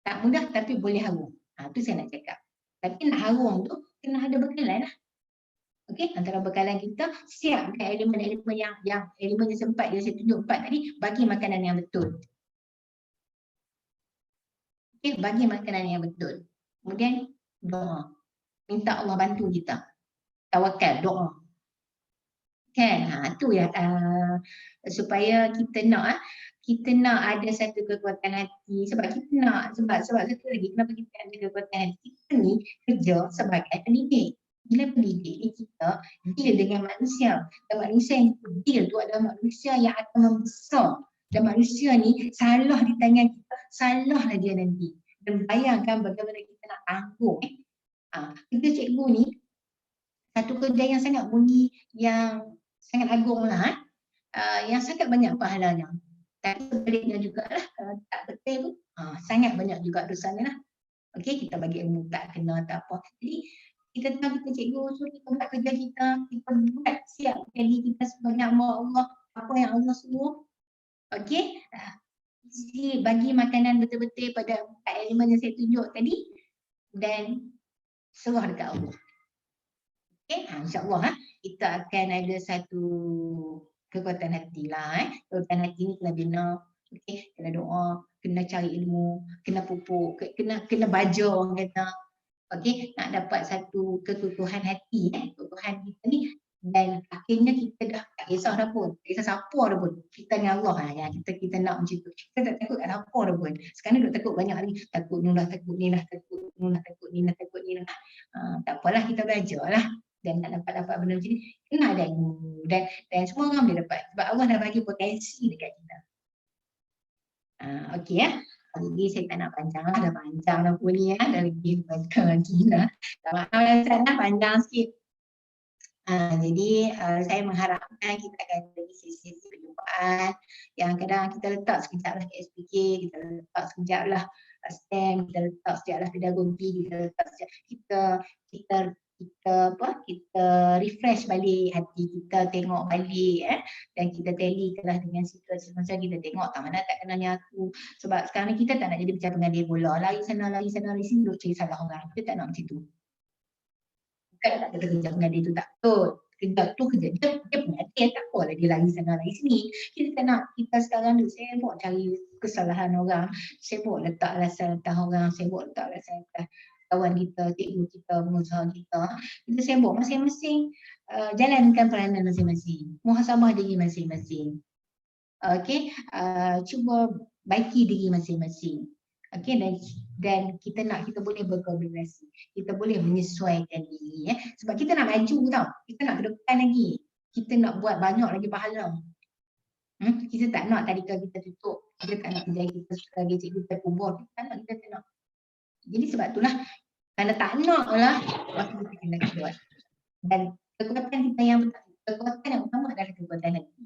Tak mudah tapi boleh harum. Tu saya nak cakap. Tapi nak harum tu kena ada bekalan lah. Okey, antara bekalan kita siapkan elemen-elemen yang elemen yang sempat yang saya tunjuk 4 tadi, bagi makanan yang betul. Okey, bagi makanan yang betul. Kemudian doa. Minta Allah bantu kita. Tawakal, doa. Kan? Tu ya supaya kita nak ada satu kekuatan hati, sebab kita nak sebab satu lagi kenapa kita ada kekuatan hati, kita ni kerja sebagai pendidik. Bila pendidik ni kita deal dengan manusia, dan manusia yang kita deal tu adalah manusia yang akan membesar, dan manusia ni salah di tangan kita, salahlah dia nanti. Dan bayangkan bagaimana kita nak tanggung. Kita cikgu ni satu kerja yang sangat bunyi, yang sangat agung lah, yang sangat banyak pahalanya. Tapi sebaliknya jugalah, tak betul tu, sangat banyak juga dosanya lah. Okey, kita bagi ilmu tak kena, tak apa. Jadi, kita tahu kita cikgu, so kita buat kerja kita buat siap jadi kita sebanyak Allah, apa yang Allah suruh. Okey, bagi makanan betul-betul pada 4 elemen yang saya tunjuk tadi, dan serah dekat Allah. Okey, insyaAllah kita akan ada satu kekuatan hati lah. Kekuatan hati ni kena bina, okay? Kena doa, kena cari ilmu, kena pupuk, kena baja orang kata. Okay? Nak dapat satu kekuatan hati, kekuatan kita ni, dan akhirnya kita dah tak kisah dah pun, tak kisah siapa dah pun. Kita ni Allah lah yang kita nak macam tu. Kita tak takut kat siapa dah pun. Sekarang duk takut banyak lagi. Takut ni lah, takut ni lah, takut ni lah. Tak apalah, kita belajar lah. Dan nak dapat benda macam ni, kena ada ilmu. Dan semua orang boleh dapat. Sebab Allah dah bagi potensi dekat kita. Okey ya. Jadi saya tak nak panjang lah. Dah panjang dah pun ni ya. Dah lebih panjang lagi lah. Maaf lah, panjang sikit. Jadi saya mengharapkan kita akan ada sesi-sesi perjumpaan yang kadang kita letak sekejap lah SPK, kita letak sekejap lah STEM, kita letak sekejap lah pedagogi, kita letak sekejap kita refresh balik hati kita, tengok balik dan kita tally lah dengan situasi macam kita tengok tak mana tak kenalnya aku. Sebab sekarang ni kita tak nak jadi macam pengadil bola, lari sana lari sini duk cari salah orang. Kita tak nak macam tu. Bukan tak kata kerja pengadil tu tak betul. Kerja tu kerja dia pengadil, tak apalah dia lari sana lari sini. Kita tak nak, kita sekarang duk sibuk cari kesalahan orang, sibuk letak alasan atas orang, sibuk letak alasan atas kawan kita, cikgu kita, pengusaha kita. Kita sibuk masing-masing jalankan peranan masing-masing, muhasabah diri masing-masing. Okey, cuba baiki diri masing-masing. Okey, dan kita boleh berkoordinasi, kita boleh menyesuaikan diri sebab kita nak maju tau, kita nak ke depan lagi, kita nak buat banyak lagi pahala. Kita tak nak tadika kita tutup, kita tak nak kerja kita sebagai cikgu terkubur, kita tak nak. Jadi sebab itulah, kerana tak nak lah, maka kita kena buat. Dan kekuatan kita kekuatan yang utama adalah kekuatan hati.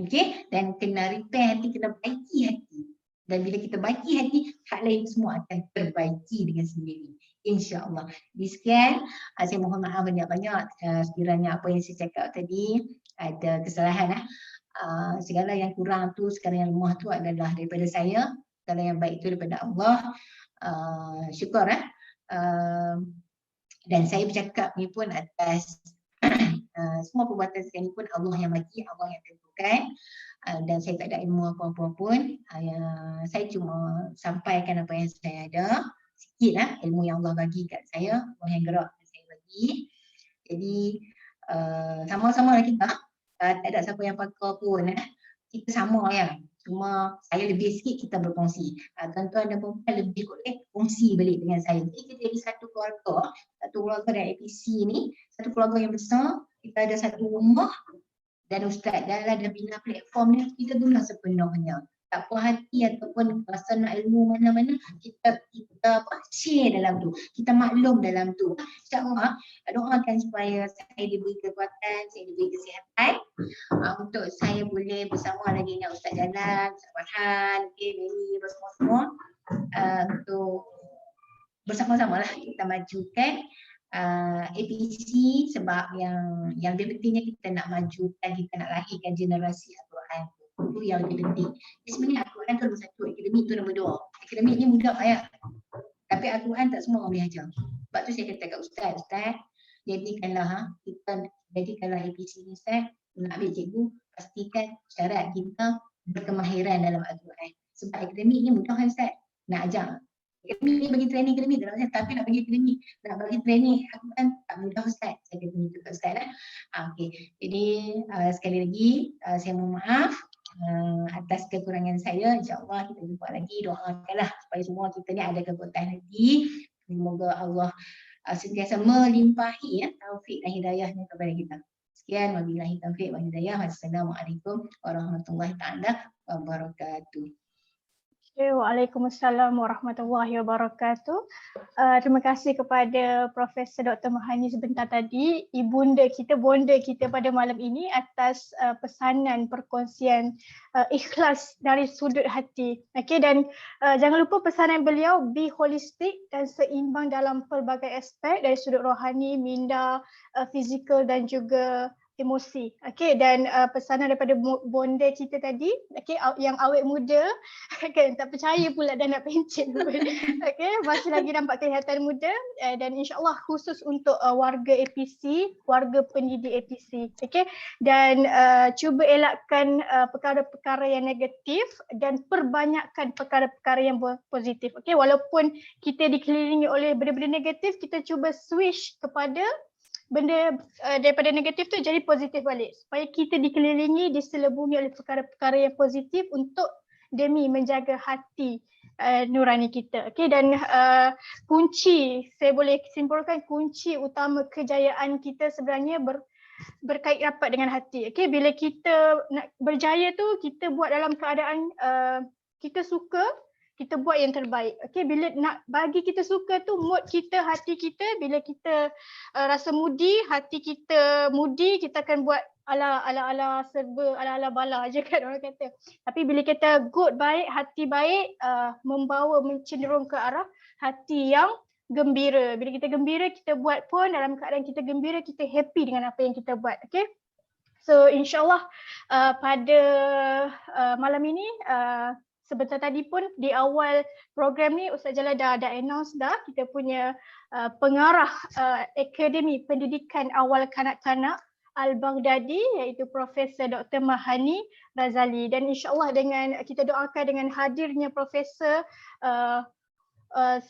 Okey, dan kena repair hati, kena baiki hati. Dan bila kita baiki hati, hak lain semua akan terbaiki dengan sendiri. InsyaAllah. Jadi sekian, saya mohon maaf banyak-banyak sekiranya apa yang saya cakap tadi ada kesalahan. Segala yang kurang tu, segala yang lemah tu adalah daripada saya. Segala yang baik itu daripada Allah. Syukur dan saya bercakap ni pun atas semua perbuatan saya ni pun Allah yang bagi, Allah yang tentukan, dan saya tak ada ilmu apa-apa pun. Saya cuma sampaikan apa yang saya ada, sikit lah ilmu yang Allah bagi kat saya, Allah yang gerak saya bagi. Jadi sama-sama lah kita, tak ada siapa yang pakar pun, kita sama ya. Cuma saya lebih sikit, kita berkongsi. Tuan-tuan dan perempuan lebih boleh kongsi balik dengan saya. Jadi kita jadi satu keluarga dari APC ni, satu keluarga yang besar. Kita ada satu rumah dan Ustaz Dahlan dah bina platform ni, kita guna sepenuhnya. tak puas hati ataupun rasa nak ilmu mana-mana, kita share dalam tu, kita maklum dalam tu. InsyaAllah doakan supaya saya diberi kekuatan, saya diberi kesihatan untuk saya boleh bersama lagi dengan Ustaz Jalan, Ustaz Farhan, Mary, semua untuk bersama-sama lah kita majukan APC, sebab yang lebih pentingnya kita nak majukan, kita nak lahirkan generasi Al-Quran. Itu yang lebih penting. Jadi sebenarnya Al-Quran tu nombor satu, akademik tu nombor dua. Akademik ni mudah ayat, tapi Al-Quran tak semua orang boleh ajar. Sebab tu saya kata kat Ustaz, jadikanlah APC ni Ustaz, nak ambil cikgu, pastikan syarat kita berkemahiran dalam Al-Quran. Sebab akademik ni mudah kan Ustaz, nak ajar. Akademik ni bagi training akademik, tapi nak bagi akademik, nak bagi training Al-Quran tak mudah Ustaz. Saya kata begitu kat Ustaz lah. Okay. Jadi sekali lagi saya mohon maaf atas kekurangan saya. InsyaAllah kita jumpa lagi, doakanlah supaya semua kita ni ada kekuatan hati. Semoga Allah sentiasa melimpahi taufik dan hidayahnya kepada kita. Sekian, wabillahi taufiq wal hidayah. Wassalamualaikum warahmatullahi taala wabarakatuh. Waalaikumsalam warahmatullahi wabarakatuh. Terima kasih kepada Profesor Dr. Mahani sebentar tadi, ibunda kita, bonda kita pada malam ini atas pesanan perkongsian ikhlas dari sudut hati. Okay, dan jangan lupa pesanan beliau, be holistic dan seimbang dalam pelbagai aspek dari sudut rohani, minda, fizikal dan juga emosi. Okey, dan pesanan daripada bonda kita tadi, okey, yang awet muda, kan, tak percaya pula dah nak pencet. Okey, masih lagi nampak kelihatan muda, dan insya-Allah khusus untuk warga APC, warga pendidik APC. Okey, dan cuba elakkan perkara-perkara yang negatif dan perbanyakkan perkara-perkara yang positif. Okey, walaupun kita dikelilingi oleh benda-benda negatif, kita cuba switch kepada benda daripada negatif tu jadi positif balik, supaya kita dikelilingi, diselubungi oleh perkara-perkara yang positif untuk demi menjaga hati nurani kita. Okey, dan kunci, saya boleh simpulkan, kunci utama kejayaan kita sebenarnya berkait rapat dengan hati. Okey, bila kita nak berjaya tu, kita buat dalam keadaan kita suka, kita buat yang terbaik. Okey, bila nak bagi kita suka tu, mood kita, hati kita, bila kita rasa moody, hati kita moody, kita akan buat ala serba, ala bala je kan orang kata. Tapi bila kita good, baik, hati baik, membawa mencenderung ke arah hati yang gembira. Bila kita gembira, kita buat pun dalam keadaan kita gembira, kita happy dengan apa yang kita buat. Okey. So insyaAllah pada malam ini, sebentar tadi pun di awal program ni Ustaz Jalal dah announce dah kita punya pengarah Akademi Pendidikan Awal Kanak-Kanak Al-Baghdadi, iaitu Profesor Dr. Mahani Razali. Dan insyaAllah dengan kita doakan dengan hadirnya Profesor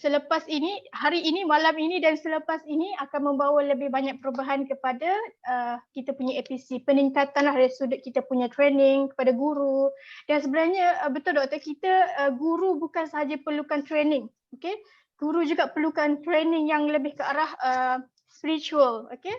selepas ini, hari ini, malam ini dan selepas ini akan membawa lebih banyak perubahan kepada kita punya APC. Peningkatan lah dari sudut kita punya training kepada guru. Dan sebenarnya betul doktor, kita guru bukan sahaja perlukan training. Okay? Guru juga perlukan training yang lebih ke arah spiritual. Okay?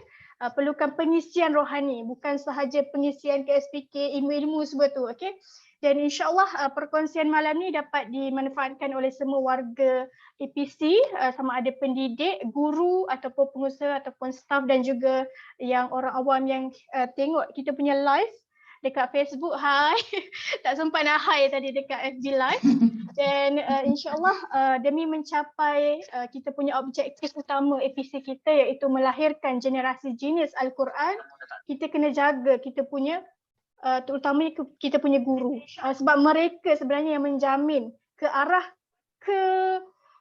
Perlukan pengisian rohani, bukan sahaja pengisian KSPK, ilmu-ilmu semua tu. Okay? Dan insyaAllah perkongsian malam ni dapat dimanfaatkan oleh semua warga APC, sama ada pendidik, guru ataupun pengusaha ataupun staff dan juga yang orang awam yang tengok kita punya live dekat Facebook. Hai, tak sempat nak hai tadi dekat FB live. Dan insyaAllah demi mencapai kita punya objektif utama APC kita, iaitu melahirkan generasi genius Al-Quran, kita kena jaga kita punya terutamanya kita punya guru, sebab mereka sebenarnya yang menjamin ke arah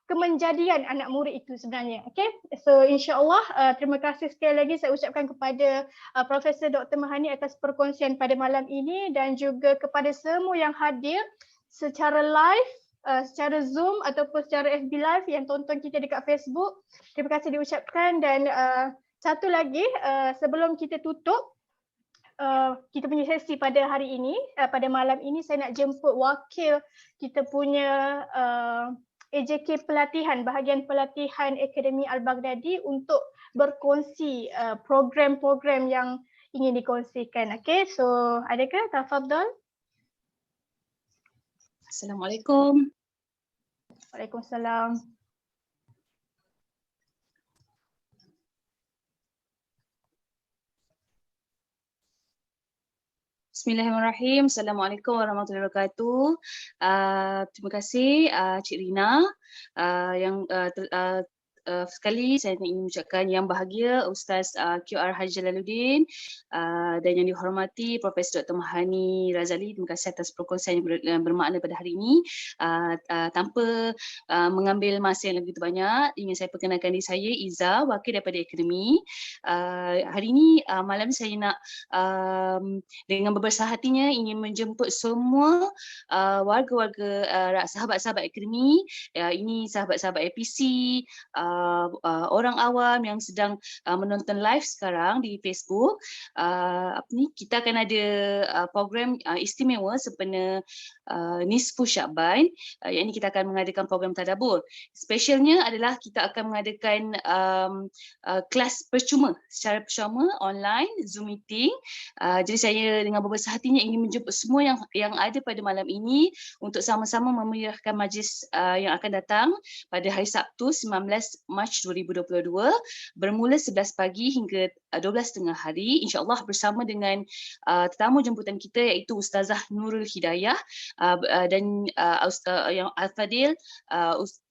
kemenjadian anak murid itu sebenarnya. Okay? So insyaAllah terima kasih sekali lagi saya ucapkan kepada Profesor Dr. Mahani atas perkongsian pada malam ini, dan juga kepada semua yang hadir secara live, secara Zoom ataupun secara FB live yang tonton kita dekat Facebook. Terima kasih diucapkan. Dan satu lagi sebelum kita tutup kita punya sesi pada hari ini, pada malam ini, saya nak jemput wakil kita punya AJK pelatihan, bahagian pelatihan Akademi Al-Baghdadi untuk berkongsi program-program yang ingin dikongsikan. Okay, so adakah? Tafadhal. Assalamualaikum. Waalaikumsalam. Bismillahirrahmanirrahim. Assalamualaikum warahmatullahi wabarakatuh. Terima kasih Cik Rina yang sekali saya ingin mengucapkan yang bahagia Ustaz QR Haji Jalaluddin dan yang dihormati Profesor Dr. Mahani Razali. Terima kasih atas perkongsian yang bermakna pada hari ini. Tanpa mengambil masa yang begitu banyak, ingin saya perkenalkan diri saya Iza, wakil daripada Akademi. Hari ini malam saya nak dengan berbesar hatinya ingin menjemput semua warga-warga sahabat-sahabat Akademi, ini sahabat-sahabat APC, orang awam yang sedang menonton live sekarang di Facebook. Kita akan ada program istimewa sempena Nisfu Syakban, iaitu kita akan mengadakan program tadabbur. Spesialnya adalah kita akan mengadakan kelas percuma secara bersama online, Zoom meeting. Jadi saya dengan berbesar hatinya ingin menjemput semua yang ada pada malam ini untuk sama-sama memeriahkan majlis yang akan datang pada hari Sabtu 19 Mac 2022 bermula 11 pagi hingga 12.30 hari, insya-Allah bersama dengan tetamu jemputan kita iaitu Ustazah Nurul Hidayah dan yang Al-Fadil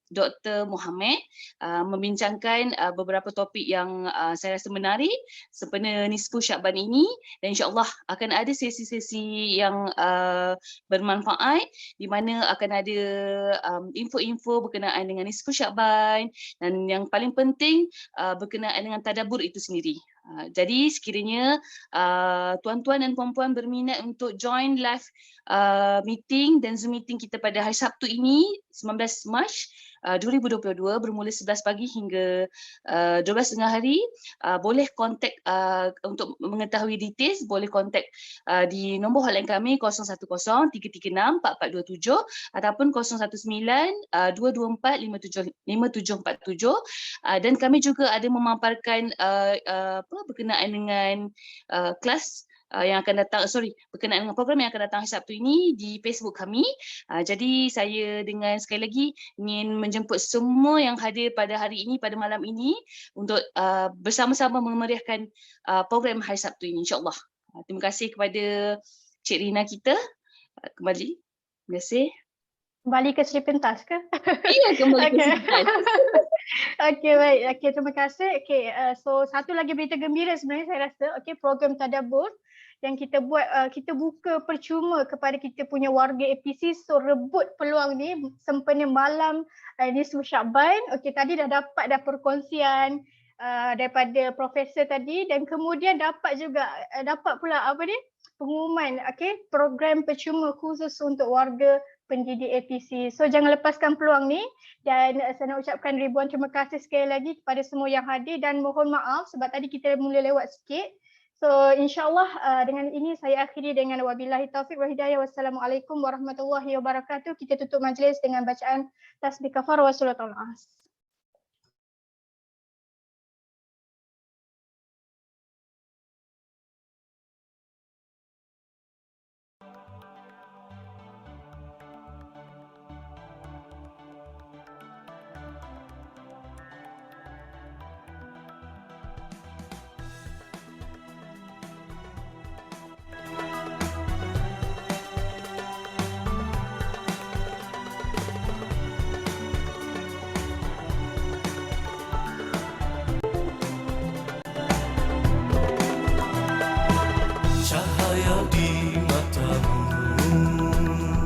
Dr. Muhammad membincangkan beberapa topik yang saya rasa menarik sempena Nisfu Syakban ini, dan insya-Allah akan ada sesi-sesi yang bermanfaat di mana akan ada info-info berkenaan dengan Nisfu Syakban dan yang paling penting berkenaan dengan tadabbur itu sendiri. Jadi sekiranya tuan-tuan dan puan-puan berminat untuk join live meeting dan Zoom meeting kita pada hari Sabtu ini 19 Mac 2022 bermula 11 pagi hingga 12.30 hari, boleh kontak untuk mengetahui details, boleh kontak di nombor hotline kami 010-336-4427 ataupun 019-224-5747, dan kami juga ada memaparkan berkenaan dengan kelas yang akan datang, berkenaan dengan program yang akan datang hari Sabtu ini di Facebook kami. Jadi saya dengan sekali lagi ingin menjemput semua yang hadir pada hari ini, pada malam ini untuk bersama-sama memeriahkan program hari Sabtu ini, insya-Allah. Terima kasih kepada Cik Rina kita kembali. Terima kasih. Kembali ke Sri Pentas ke? Ya, kembali ke Okay. Sri Pentas. Okey, baik. Okey, terima kasih. Okey, so satu lagi berita gembira sebenarnya saya rasa. Okey, program tadabbur yang kita buat, kita buka percuma kepada kita punya warga APC, so rebut peluang ni sempena malam Nisfu Syakban. Okey, tadi dah dapat perkongsian daripada profesor tadi, dan kemudian dapat pula pengumuman, okey, program percuma khusus untuk warga pendidik APC. So jangan lepaskan peluang ni, dan saya nak ucapkan ribuan terima kasih sekali lagi kepada semua yang hadir, dan mohon maaf sebab tadi kita mula lewat sikit. So insya-Allah dengan ini saya akhiri dengan wabillahi taufiq wal hidayah. Wassalamualaikum warahmatullahi wabarakatuh. Kita tutup majlis dengan bacaan tasbih kafar wa suratul as. Cahaya di matamu,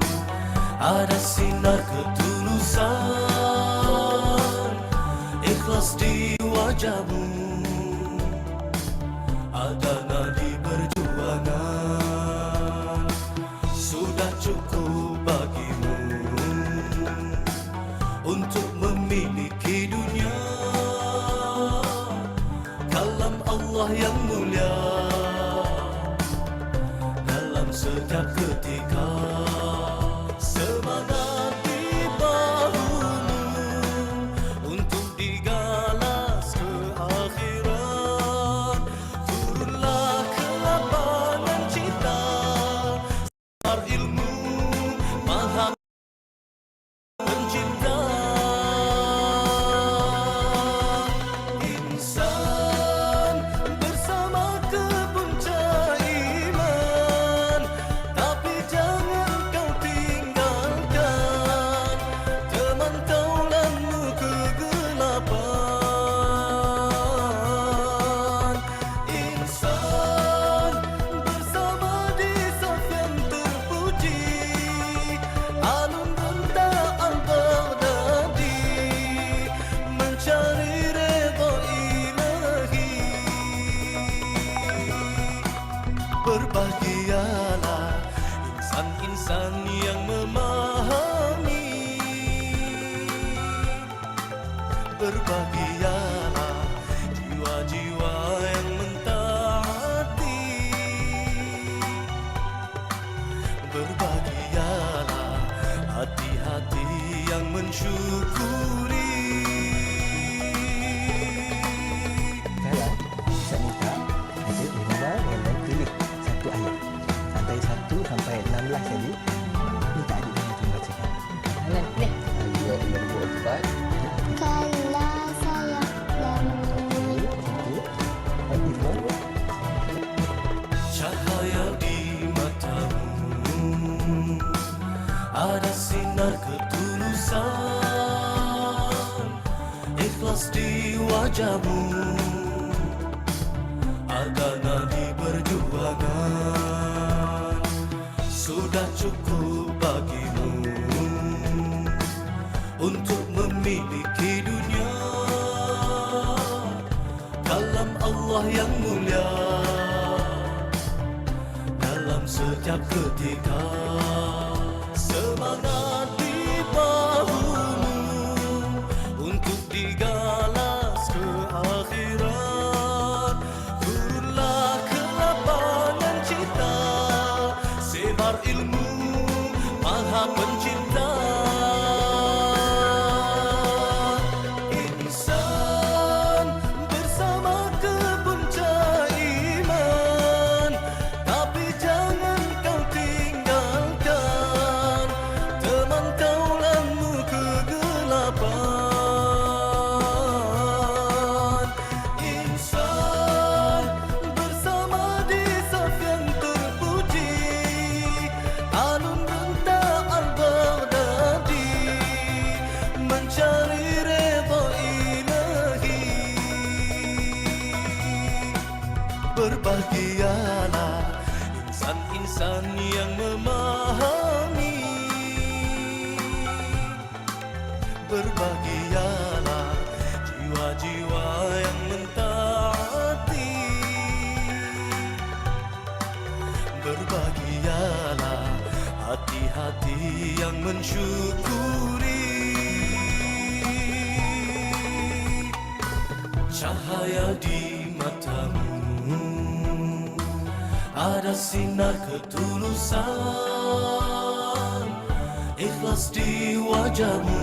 ada sinar ketulusan, ikhlas di wajahmu, ada nadi perjuangan. Sudah cukup bagimu untuk memiliki dunia, kalam Allah yang mulia dalam setiap ketika. Semangat di bahumu untuk digalas ke akhirat. Turunlah ke lapangan cinta, sebar ilmu insan yang memahami. Berbahagialah jiwa-jiwa yang mentaati. Berbahagialah hati-hati yang mensyukuri. Sekarang Ustaz minta ada minimal dengan tulis satu ayat. Antara 1 sampai 16 tadi. Minta adik dengan tu bacakan. Alan, boleh? Ayat yang keempat. Kalla saya'lamun. Okey. Alif Lam. Cahaya di matamu, ada sinar ketulusan, ikhlas di wajahmu, ada nadi perjuangan. Sudah cukup bagimu untuk memiliki dunia. Kalam Allah yang mulia dalam setiap ketika. Semangat di bahumu untuk digalas ke akhirat. Turunlah ke lapangan cita, sebar ilmu Maha Pencipta. Insan bersama ke puncak iman, tapi jangan kau tinggalkan teman kaulanmu kegelapan. Insan bersama di saf yang terpuji, alun bentang al-Baghdadi, mencari redha ilahi. Berbahagialah insan-insan yang memahami. Berbahagialah jiwa-jiwa yang mentaati. Berbahagialah hati-hati yang mensyukuri. Cahaya di matamu, ada sinar ketulusan, ikhlas di wajahmu,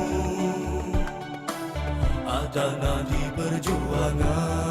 ada nadi perjuangan.